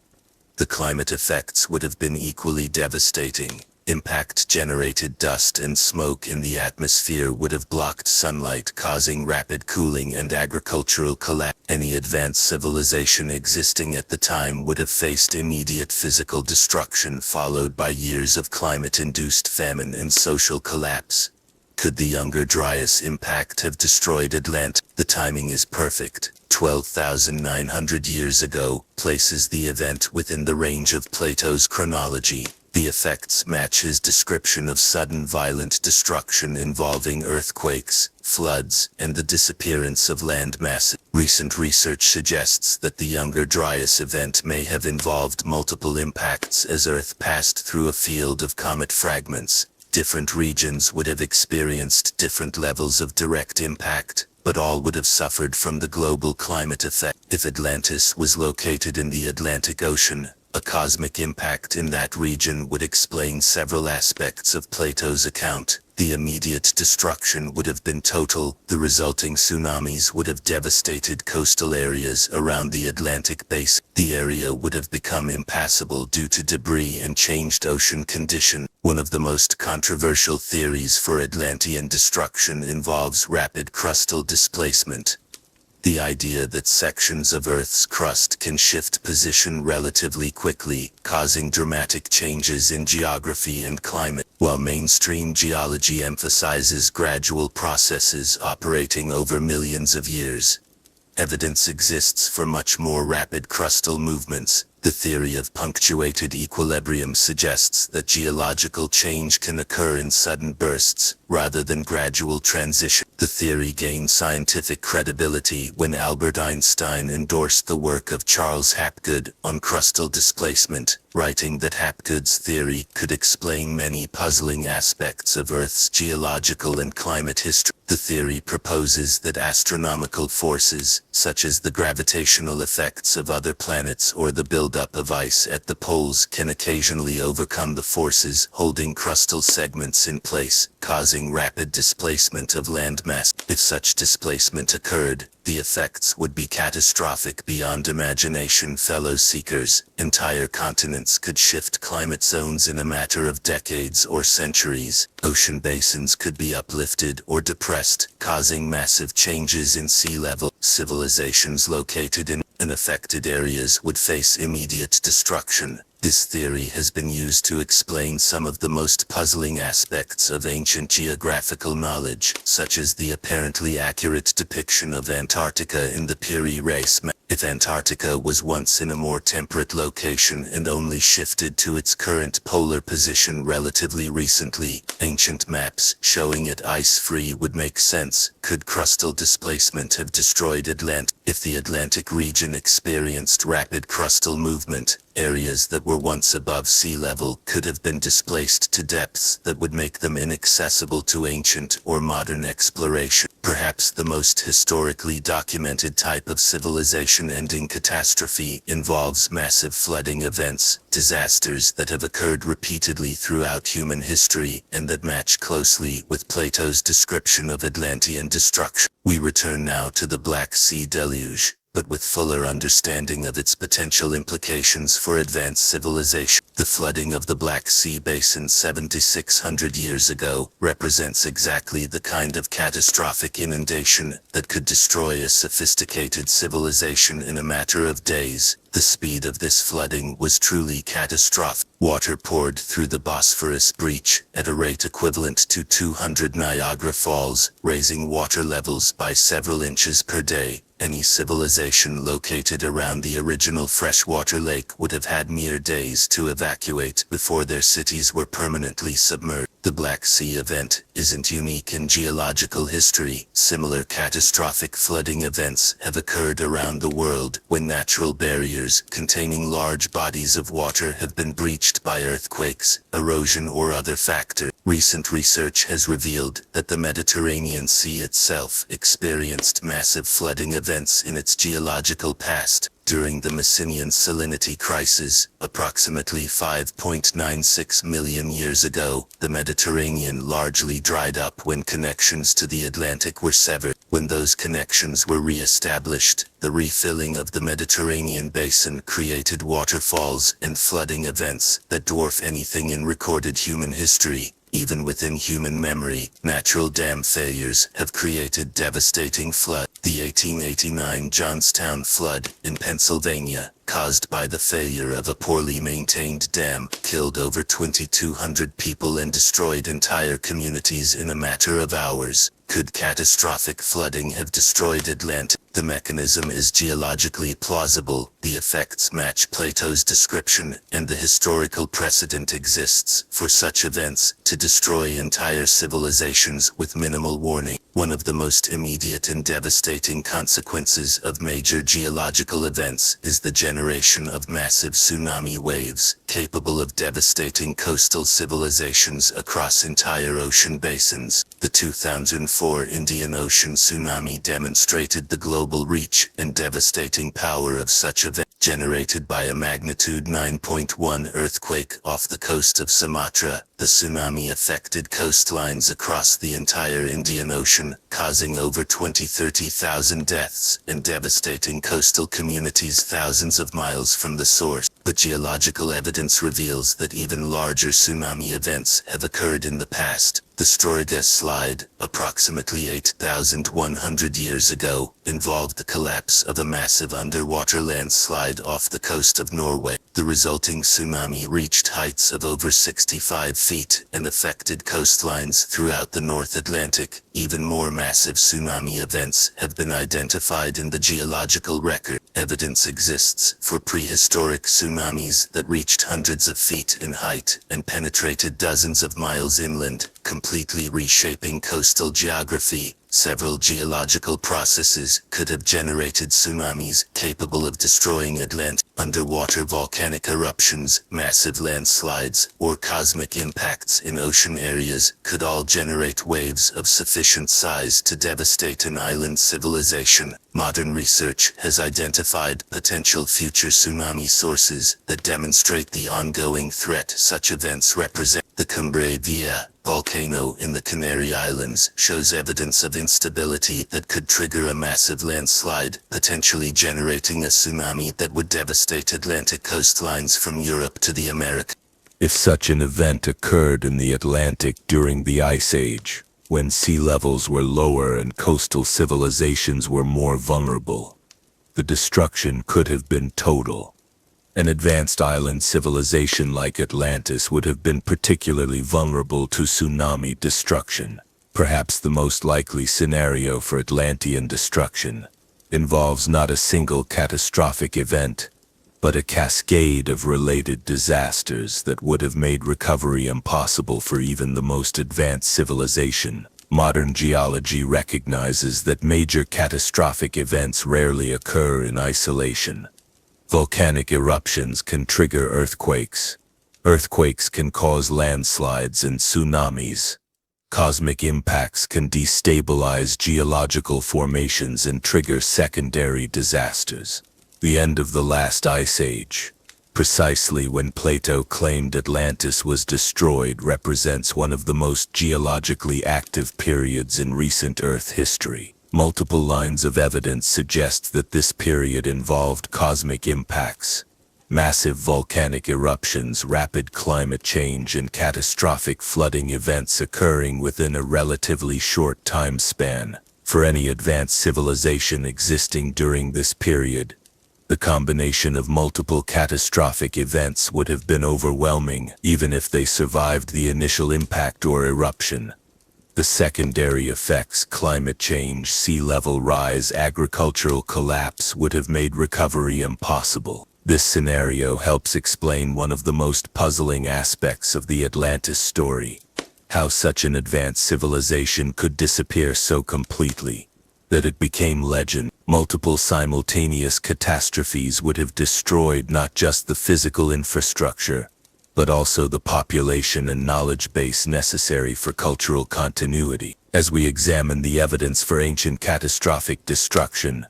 The climate effects would have been equally devastating. Impact-generated dust and smoke in the atmosphere would have blocked sunlight, causing rapid cooling and agricultural collapse. Any advanced civilization existing at the time would have faced immediate physical destruction, followed by years of climate-induced famine and social collapse. Could the Younger Dryas impact have destroyed Atlantis? The timing is perfect. 12,900 years ago places the event within the range of Plato's chronology. The effects match his description of sudden violent destruction involving earthquakes, floods, and the disappearance of land masses. Recent research suggests that the Younger Dryas event may have involved multiple impacts as Earth passed through a field of comet fragments. Different regions would have experienced different levels of direct impact, but all would have suffered from the global climate effect. If Atlantis was located in the Atlantic Ocean, a cosmic impact in that region would explain several aspects of Plato's account. The immediate destruction would have been total. The resulting tsunamis would have devastated coastal areas around the Atlantic basin. The area would have become impassable due to debris and changed ocean conditions. One of the most controversial theories for Atlantean destruction involves rapid crustal displacement. The idea that sections of Earth's crust can shift position relatively quickly, causing dramatic changes in geography and climate, while mainstream geology emphasizes gradual processes operating over millions of years. Evidence exists for much more rapid crustal movements. The theory of punctuated equilibrium suggests that geological change can occur in sudden bursts, rather than gradual transition. The theory gained scientific credibility when Albert Einstein endorsed the work of Charles Hapgood on crustal displacement, writing that Hapgood's theory could explain many puzzling aspects of Earth's geological and climate history. The theory proposes that astronomical forces, such as the gravitational effects of other planets or the buildup of ice at the poles, can occasionally overcome the forces holding crustal segments in place, causing rapid displacement of landmass. If such displacement occurred, the effects would be catastrophic beyond imagination. Fellow seekers, entire continents could shift climate zones in a matter of decades or centuries. Ocean basins could be uplifted or depressed, causing massive changes in sea level. Civilizations located in unaffected areas would face immediate destruction. This theory has been used to explain some of the most puzzling aspects of ancient geographical knowledge, such as the apparently accurate depiction of Antarctica in the Piri Reis map. If Antarctica was once in a more temperate location and only shifted to its current polar position relatively recently, ancient maps showing it ice-free would make sense. Could crustal displacement have destroyed Atlantis? If the Atlantic region experienced rapid crustal movement, areas that were once above sea level could have been displaced to depths that would make them inaccessible to ancient or modern exploration. Perhaps the most historically documented type of civilization-ending catastrophe involves massive flooding events, disasters that have occurred repeatedly throughout human history and that match closely with Plato's description of Atlantean destruction. We return now to the Black Sea deluge, but with fuller understanding of its potential implications for advanced civilization. The flooding of the Black Sea basin 7,600 years ago represents exactly the kind of catastrophic inundation that could destroy a sophisticated civilization in a matter of days. The speed of this flooding was truly catastrophic. Water poured through the Bosphorus breach at a rate equivalent to 200 Niagara Falls, raising water levels by several inches per day. Any civilization located around the original freshwater lake would have had mere days to evacuate before their cities were permanently submerged. The Black Sea event isn't unique in geological history. Similar catastrophic flooding events have occurred around the world when natural barriers containing large bodies of water have been breached by earthquakes, erosion, or other factors. Recent research has revealed that the Mediterranean Sea itself experienced massive flooding events in its geological past. During the Messinian salinity crisis, approximately 5.96 million years ago, the Mediterranean largely dried up when connections to the Atlantic were severed. When those connections were re-established, the refilling of the Mediterranean basin created waterfalls and flooding events that dwarf anything in recorded human history. Even within human memory, natural dam failures have created devastating floods. The 1889 Johnstown flood in Pennsylvania, caused by the failure of a poorly maintained dam, killed over 2,200 people and destroyed entire communities in a matter of hours. Could catastrophic flooding have destroyed Atlantis? The mechanism is geologically plausible, the effects match Plato's description, and the historical precedent exists for such events to destroy entire civilizations with minimal warning. One of the most immediate and devastating consequences of major geological events is the generation of massive tsunami waves, capable of devastating coastal civilizations across entire ocean basins. The 2004 Indian Ocean tsunami demonstrated the global reach and devastating power of such events. Generated by a magnitude 9.1 earthquake off the coast of Sumatra, the tsunami affected coastlines across the entire Indian Ocean, causing over 30,000 deaths and devastating coastal communities thousands of miles from the source. But geological evidence reveals that even larger tsunami events have occurred in the past. The Storegga slide, approximately 8,100 years ago, involved the collapse of a massive underwater landslide off the coast of Norway. The resulting tsunami reached heights of over 65 feet and affected coastlines throughout the North Atlantic. Even more massive tsunami events have been identified in the geological record. Evidence exists for prehistoric tsunamis that reached hundreds of feet in height and penetrated dozens of miles inland, completely reshaping coastal geography. Several geological processes could have generated tsunamis capable of destroying Atlantis. Underwater volcanic eruptions, massive landslides, or cosmic impacts in ocean areas could all generate waves of sufficient size to devastate an island civilization. Modern research has identified potential future tsunami sources that demonstrate the ongoing threat such events represent. The Cumbre Vieja volcano in the Canary Islands shows evidence of instability that could trigger a massive landslide, potentially generating a tsunami that would devastate Atlantic coastlines from Europe to the Americas. If such an event occurred in the Atlantic during the Ice Age, when sea levels were lower and coastal civilizations were more vulnerable, the destruction could have been total. An advanced island civilization like Atlantis would have been particularly vulnerable to tsunami destruction. Perhaps the most likely scenario for Atlantean destruction involves not a single catastrophic event, but a cascade of related disasters that would have made recovery impossible for even the most advanced civilization. Modern geology recognizes that major catastrophic events rarely occur in isolation. Volcanic eruptions can trigger earthquakes. Earthquakes can cause landslides and tsunamis. Cosmic impacts can destabilize geological formations and trigger secondary disasters. The end of the last ice age, precisely when Plato claimed Atlantis was destroyed, represents one of the most geologically active periods in recent Earth history. Multiple lines of evidence suggest that this period involved cosmic impacts, massive volcanic eruptions, rapid climate change, and catastrophic flooding events occurring within a relatively short time span. For any advanced civilization existing during this period, the combination of multiple catastrophic events would have been overwhelming, even if they survived the initial impact or eruption. The secondary effects, climate change, sea level rise, agricultural collapse, would have made recovery impossible. This scenario helps explain one of the most puzzling aspects of the Atlantis story: how such an advanced civilization could disappear so completely that it became legend. Multiple simultaneous catastrophes would have destroyed not just the physical infrastructure, but also the population and knowledge base necessary for cultural continuity. As we examine the evidence for ancient catastrophic destruction,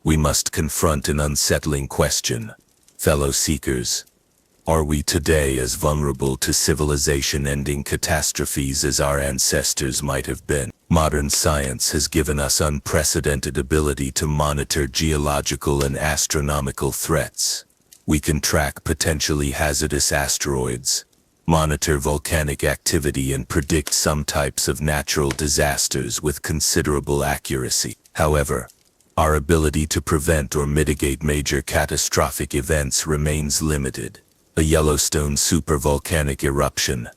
we must confront an unsettling question. Fellow seekers, are we today as vulnerable to civilization-ending catastrophes as our ancestors might have been? Modern science has given us unprecedented ability to monitor geological and astronomical threats. We can track potentially hazardous asteroids, monitor volcanic activity, and predict some types of natural disasters with considerable accuracy. However, our ability to prevent or mitigate major catastrophic events remains limited. A Yellowstone supervolcanic eruption,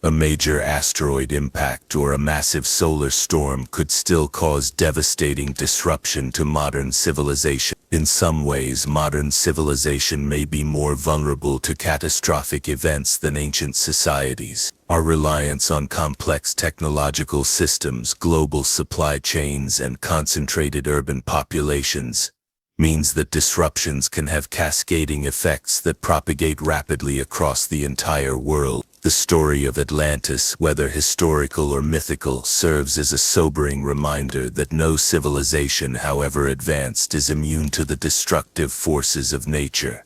a major asteroid impact, or a massive solar storm could still cause devastating disruption to modern civilization. In some ways, modern civilization may be more vulnerable to catastrophic events than ancient societies. Our reliance on complex technological systems, global supply chains, and concentrated urban populations means that disruptions can have cascading effects that propagate rapidly across the entire world. The story of Atlantis, whether historical or mythical, serves as a sobering reminder that no civilization, however advanced, is immune to the destructive forces of nature.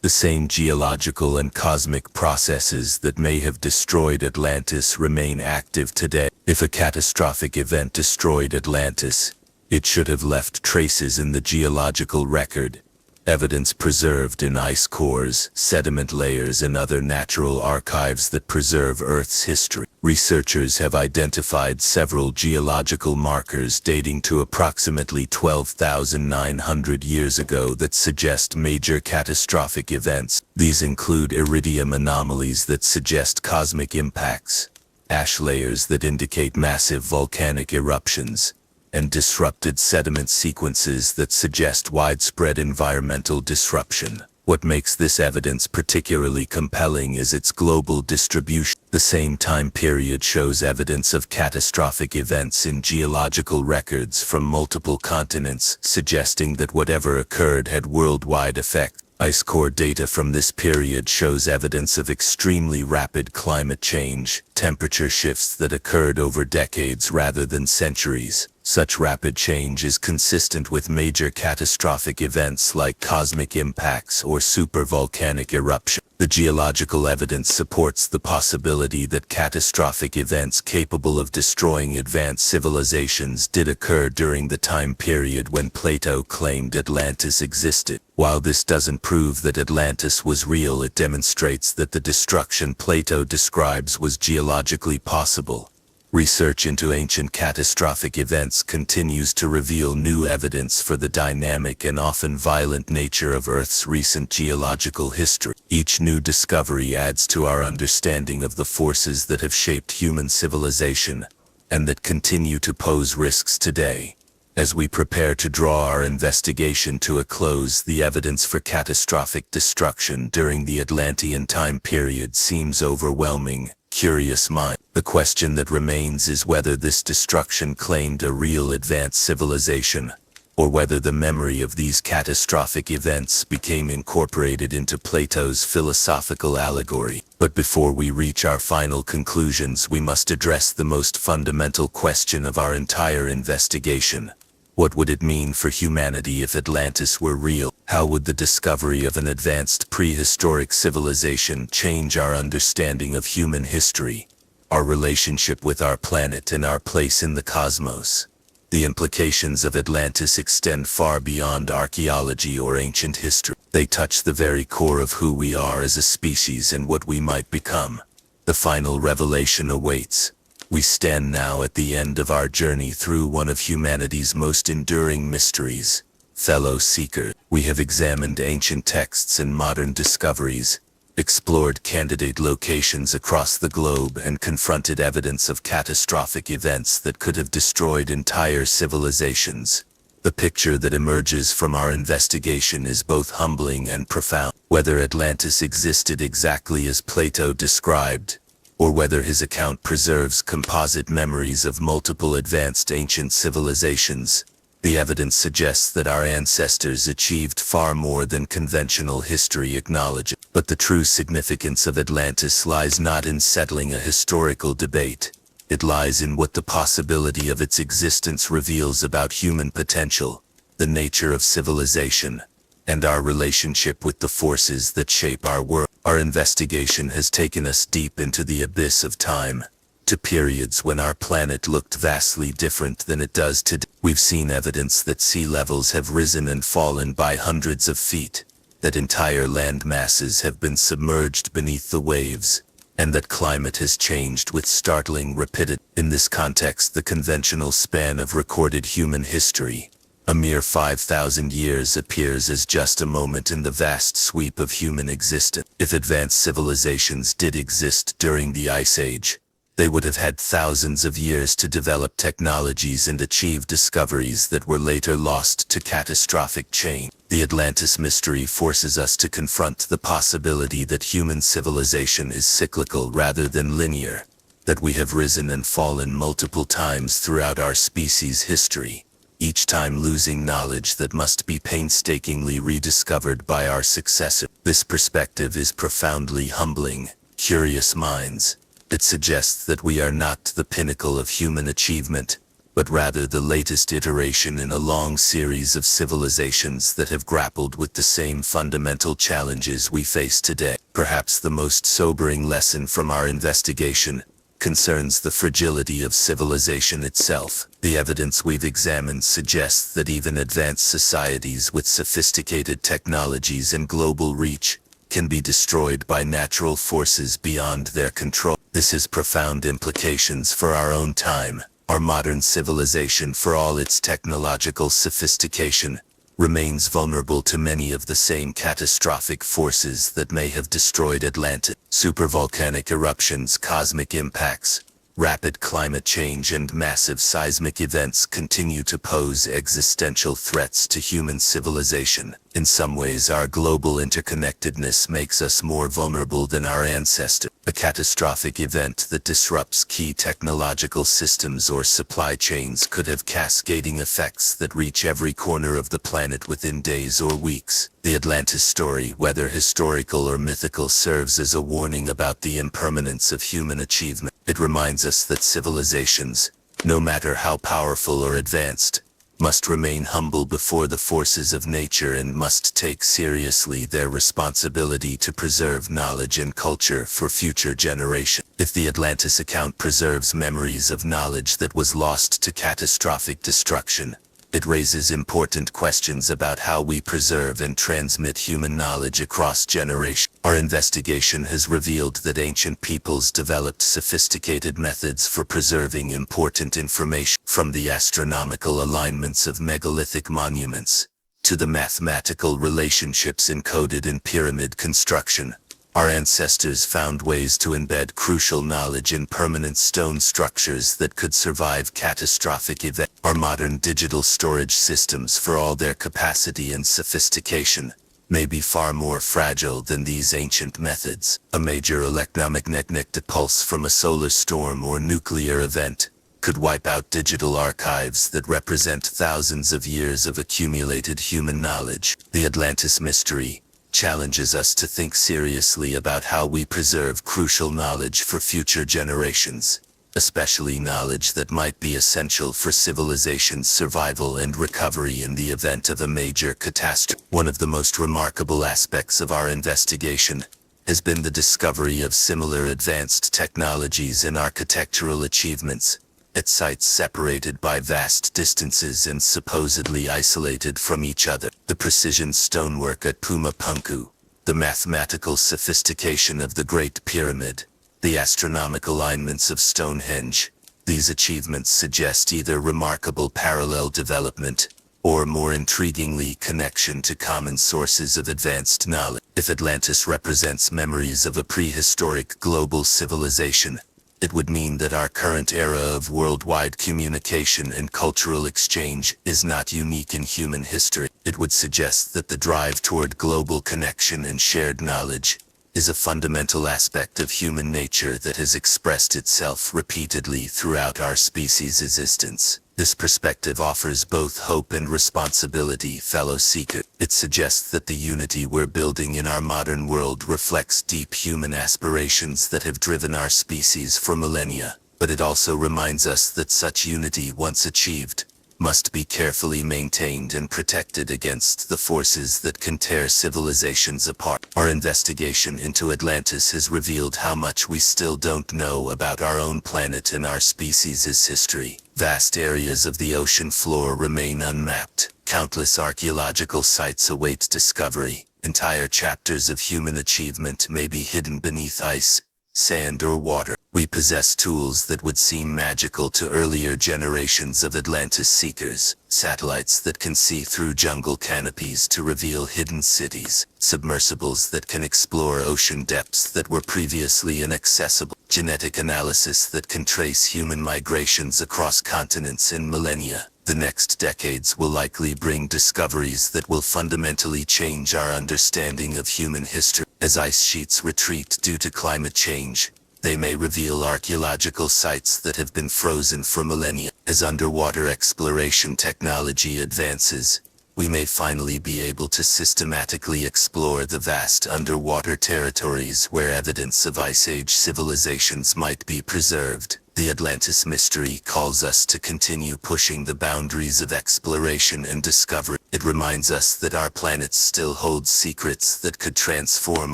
The same geological and cosmic processes that may have destroyed Atlantis remain active today. If a catastrophic event destroyed Atlantis, it should have left traces in the geological record, evidence preserved in ice cores, sediment layers, and other natural archives that preserve Earth's history. Researchers have identified several geological markers dating to approximately 12,900 years ago that suggest major catastrophic events. These include iridium anomalies that suggest cosmic impacts, ash layers that indicate massive volcanic eruptions, and disrupted sediment sequences that suggest widespread environmental disruption. What makes this evidence particularly compelling is its global distribution. The same time period shows evidence of catastrophic events in geological records from multiple continents, suggesting that whatever occurred had worldwide effect. Ice core data from this period shows evidence of extremely rapid climate change, temperature shifts that occurred over decades rather than centuries. Such rapid change is consistent with major catastrophic events like cosmic impacts or supervolcanic eruption. The geological evidence supports the possibility that catastrophic events capable of destroying advanced civilizations did occur during the time period when Plato claimed Atlantis existed. While this doesn't prove that Atlantis was real, it demonstrates that the destruction Plato describes was geologically possible. Research into ancient catastrophic events continues to reveal new evidence for the dynamic and often violent nature of Earth's recent geological history. Each new discovery adds to our understanding of the forces that have shaped human civilization and that continue to pose risks today. As we prepare to draw our investigation to a close, the evidence for catastrophic destruction during the Atlantean time period seems overwhelming. Curious mind. The question that remains is whether this destruction claimed a real advanced civilization, or whether the memory of these catastrophic events became incorporated into Plato's philosophical allegory. But before we reach our final conclusions, we must address the most fundamental question of our entire investigation. What would it mean for humanity if Atlantis were real? How would the discovery of an advanced prehistoric civilization change our understanding of human history, our relationship with our planet, and our place in the cosmos? The implications of Atlantis extend far beyond archaeology or ancient history. They touch the very core of who we are as a species and what we might become. The final revelation awaits. We stand now at the end of our journey through one of humanity's most enduring mysteries. Fellow seeker, we have examined ancient texts and modern discoveries, explored candidate locations across the globe, and confronted evidence of catastrophic events that could have destroyed entire civilizations. The picture that emerges from our investigation is both humbling and profound. Whether Atlantis existed exactly as Plato described, or whether his account preserves composite memories of multiple advanced ancient civilizations, the evidence suggests that our ancestors achieved far more than conventional history acknowledges. But the true significance of Atlantis lies not in settling a historical debate. It lies in what the possibility of its existence reveals about human potential, the nature of civilization, and our relationship with the forces that shape our world. Our investigation has taken us deep into the abyss of time, to periods when our planet looked vastly different than it does today. We've seen evidence that sea levels have risen and fallen by hundreds of feet, that entire land masses have been submerged beneath the waves, and that climate has changed with startling rapidity. In this context, the conventional span of recorded human history, a mere 5,000 years, appears as just a moment in the vast sweep of human existence. If advanced civilizations did exist during the Ice Age, they would have had thousands of years to develop technologies and achieve discoveries that were later lost to catastrophic change. The Atlantis mystery forces us to confront the possibility that human civilization is cyclical rather than linear, that we have risen and fallen multiple times throughout our species' history, each time losing knowledge that must be painstakingly rediscovered by our successor. This perspective is profoundly humbling. Curious minds. It suggests that we are not the pinnacle of human achievement, but rather the latest iteration in a long series of civilizations that have grappled with the same fundamental challenges we face today. Perhaps the most sobering lesson from our investigation concerns the fragility of civilization itself. The evidence we've examined suggests that even advanced societies with sophisticated technologies and global reach can be destroyed by natural forces beyond their control. This has profound implications for our own time. Our modern civilization, for all its technological sophistication, remains vulnerable to many of the same catastrophic forces that may have destroyed Atlantis. Supervolcanic eruptions, cosmic impacts, rapid climate change, and massive seismic events continue to pose existential threats to human civilization. In some ways, our global interconnectedness makes us more vulnerable than our ancestors. A catastrophic event that disrupts key technological systems or supply chains could have cascading effects that reach every corner of the planet within days or weeks. The Atlantis story, whether historical or mythical, serves as a warning about the impermanence of human achievement. It reminds us that civilizations, no matter how powerful or advanced, must remain humble before the forces of nature and must take seriously their responsibility to preserve knowledge and culture for future generations. If the Atlantis account preserves memories of knowledge that was lost to catastrophic destruction, it raises important questions about how we preserve and transmit human knowledge across generations. Our investigation has revealed that ancient peoples developed sophisticated methods for preserving important information, from the astronomical alignments of megalithic monuments to the mathematical relationships encoded in pyramid construction. Our ancestors found ways to embed crucial knowledge in permanent stone structures that could survive catastrophic events. Our modern digital storage systems, for all their capacity and sophistication, may be far more fragile than these ancient methods. A major electromagnetic pulse from a solar storm or nuclear event could wipe out digital archives that represent thousands of years of accumulated human knowledge. The Atlantis mystery challenges us to think seriously about how we preserve crucial knowledge for future generations, especially knowledge that might be essential for civilization's survival and recovery in the event of a major catastrophe. One of the most remarkable aspects of our investigation has been the discovery of similar advanced technologies and architectural achievements at sites separated by vast distances and supposedly isolated from each other. The precision stonework at Pumapunku, the mathematical sophistication of the Great Pyramid, the astronomical alignments of Stonehenge. These achievements suggest either remarkable parallel development or, more intriguingly, connection to common sources of advanced knowledge. If Atlantis represents memories of a prehistoric global civilization, it would mean that our current era of worldwide communication and cultural exchange is not unique in human history. It would suggest that the drive toward global connection and shared knowledge is a fundamental aspect of human nature that has expressed itself repeatedly throughout our species' existence. This perspective offers both hope and responsibility, fellow seeker. It suggests that the unity we're building in our modern world reflects deep human aspirations that have driven our species for millennia, but it also reminds us that such unity, once achieved, must be carefully maintained and protected against the forces that can tear civilizations apart. Our investigation into Atlantis has revealed how much we still don't know about our own planet and our species' history. Vast areas of the ocean floor remain unmapped. Countless archaeological sites await discovery. Entire chapters of human achievement may be hidden beneath ice, sand, or water. We possess tools that would seem magical to earlier generations of Atlantis seekers. Satellites that can see through jungle canopies to reveal hidden cities. Submersibles that can explore ocean depths that were previously inaccessible. Genetic analysis that can trace human migrations across continents in millennia. The next decades will likely bring discoveries that will fundamentally change our understanding of human history. As ice sheets retreat due to climate change, they may reveal archaeological sites that have been frozen for millennia. As underwater exploration technology advances, we may finally be able to systematically explore the vast underwater territories where evidence of Ice Age civilizations might be preserved. The Atlantis mystery calls us to continue pushing the boundaries of exploration and discovery. It reminds us that our planet still holds secrets that could transform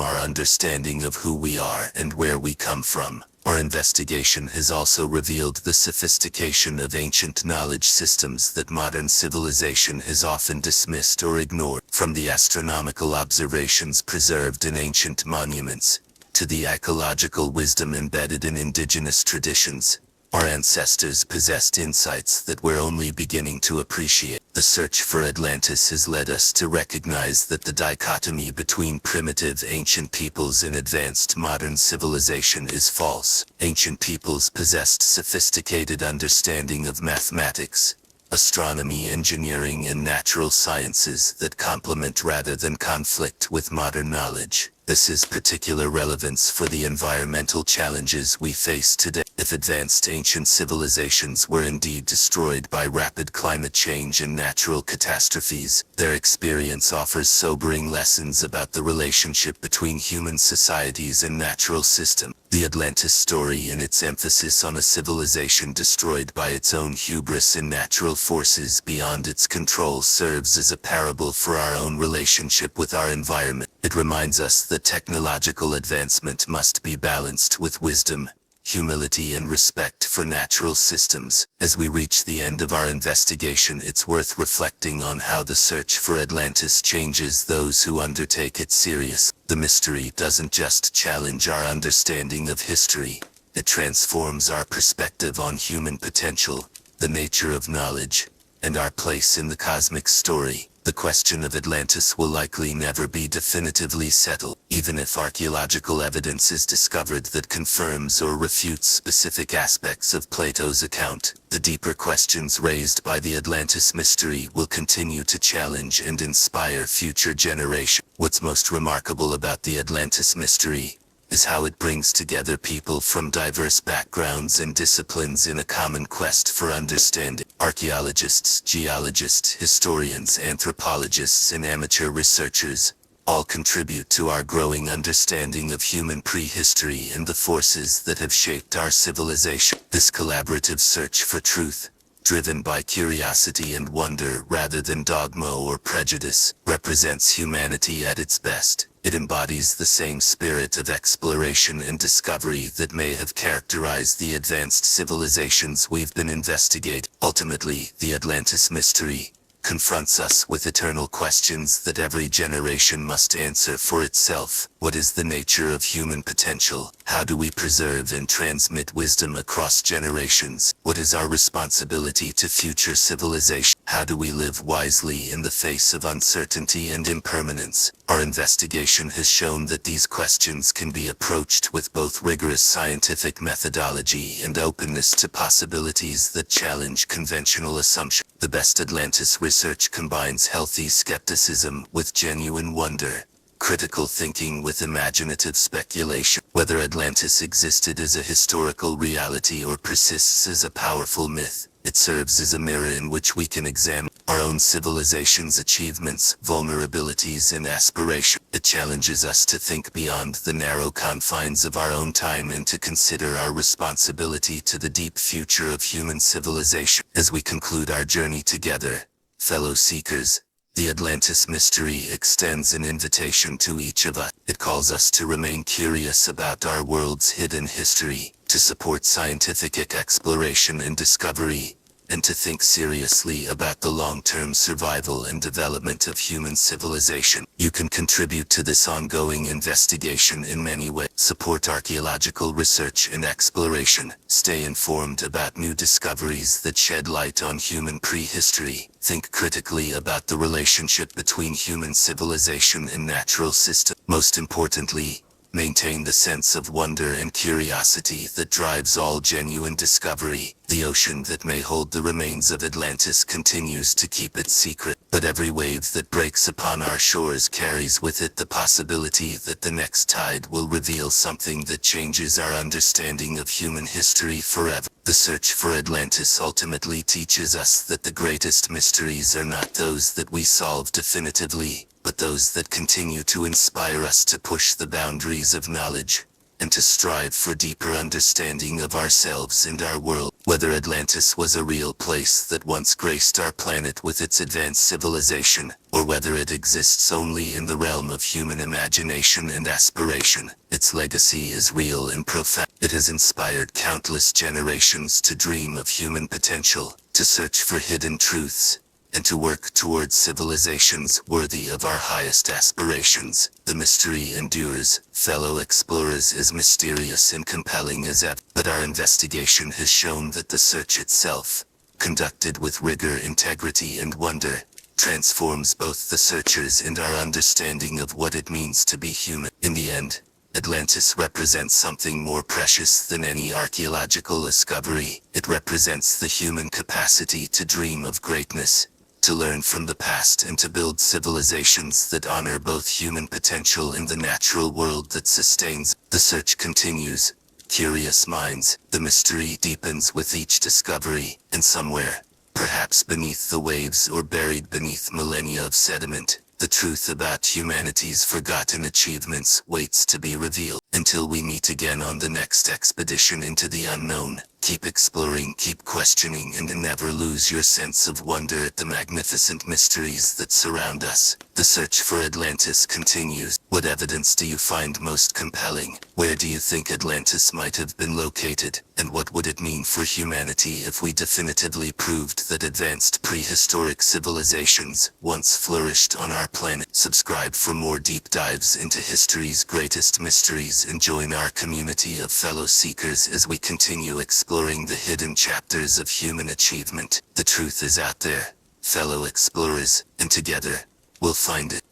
our understanding of who we are and where we come from. Our investigation has also revealed the sophistication of ancient knowledge systems that modern civilization has often dismissed or ignored. From the astronomical observations preserved in ancient monuments, to the ecological wisdom embedded in indigenous traditions, our ancestors possessed insights that we're only beginning to appreciate. The search for Atlantis has led us to recognize that the dichotomy between primitive ancient peoples and advanced modern civilization is false. Ancient peoples possessed sophisticated understanding of mathematics, astronomy, engineering, and natural sciences that complement rather than conflict with modern knowledge. This has particular relevance for the environmental challenges we face today. If advanced ancient civilizations were indeed destroyed by rapid climate change and natural catastrophes, their experience offers sobering lessons about the relationship between human societies and natural systems. The Atlantis story, and its emphasis on a civilization destroyed by its own hubris and natural forces beyond its control, serves as a parable for our own relationship with our environment. It reminds us that technological advancement must be balanced with wisdom, humility, and respect for natural systems. As we reach the end of our investigation, it's worth reflecting on how the search for Atlantis changes those who undertake it seriously. The mystery doesn't just challenge our understanding of history, it transforms our perspective on human potential, the nature of knowledge, and our place in the cosmic story. The question of Atlantis will likely never be definitively settled, Even if archaeological evidence is discovered that confirms or refutes specific aspects of Plato's account, the deeper questions raised by the Atlantis mystery will continue to challenge and inspire future generations. What's most remarkable about the Atlantis mystery is how it brings together people from diverse backgrounds and disciplines in a common quest for understanding. Archaeologists, geologists, historians, anthropologists, and amateur researchers all contribute to our growing understanding of human prehistory and the forces that have shaped our civilization. This collaborative search for truth, driven by curiosity and wonder rather than dogma or prejudice, represents humanity at its best. It embodies the same spirit of exploration and discovery that may have characterized the advanced civilizations we've been investigating. Ultimately, the Atlantis mystery confronts us with eternal questions that every generation must answer for itself. What is the nature of human potential? How do we preserve and transmit wisdom across generations? What is our responsibility to future civilization? How do we live wisely in the face of uncertainty and impermanence? Our investigation has shown that these questions can be approached with both rigorous scientific methodology and openness to possibilities that challenge conventional assumptions. The best Atlantis research combines healthy skepticism with genuine wonder, critical thinking with imaginative speculation. Whether Atlantis existed as a historical reality or persists as a powerful myth, it serves as a mirror in which we can examine our own civilization's achievements, vulnerabilities, and aspirations. It challenges us to think beyond the narrow confines of our own time and to consider our responsibility to the deep future of human civilization. As we conclude our journey together, fellow seekers, the Atlantis mystery extends an invitation to each of us. It calls us to remain curious about our world's hidden history, to support scientific exploration and discovery, and to think seriously about the long-term survival and development of human civilization. You can contribute to this ongoing investigation in many ways. Support archaeological research and exploration. Stay informed about new discoveries that shed light on human prehistory. Think critically about the relationship between human civilization and natural systems. Most importantly, maintain the sense of wonder and curiosity that drives all genuine discovery. The ocean that may hold the remains of Atlantis continues to keep its secret, but every wave that breaks upon our shores carries with it the possibility that the next tide will reveal something that changes our understanding of human history forever. The search for Atlantis ultimately teaches us that the greatest mysteries are not those that we solve definitively, but those that continue to inspire us to push the boundaries of knowledge, and to strive for deeper understanding of ourselves and our world. Whether Atlantis was a real place that once graced our planet with its advanced civilization, or whether it exists only in the realm of human imagination and aspiration, its legacy is real and profound. It has inspired countless generations to dream of human potential, to search for hidden truths, and to work towards civilizations worthy of our highest aspirations. The mystery endures, fellow explorers, as mysterious and compelling as ever. But our investigation has shown that the search itself, conducted with rigor, integrity, and wonder, transforms both the searchers and our understanding of what it means to be human. In the end, Atlantis represents something more precious than any archaeological discovery. It represents the human capacity to dream of greatness, to learn from the past, and to build civilizations that honor both human potential and the natural world that sustains. The search continues. Curious minds, the mystery deepens with each discovery, and somewhere, perhaps beneath the waves or buried beneath millennia of sediment, the truth about humanity's forgotten achievements waits to be revealed. Until we meet again on the next expedition into the unknown, keep exploring, keep questioning, and never lose your sense of wonder at the magnificent mysteries that surround us. The search for Atlantis continues. What evidence do you find most compelling? Where do you think Atlantis might have been located? And what would it mean for humanity if we definitively proved that advanced prehistoric civilizations once flourished on our planet? Subscribe for more deep dives into history's greatest mysteries and join our community of fellow seekers as we continue exploring the hidden chapters of human achievement. The truth is out there, fellow explorers, and together, we'll find it.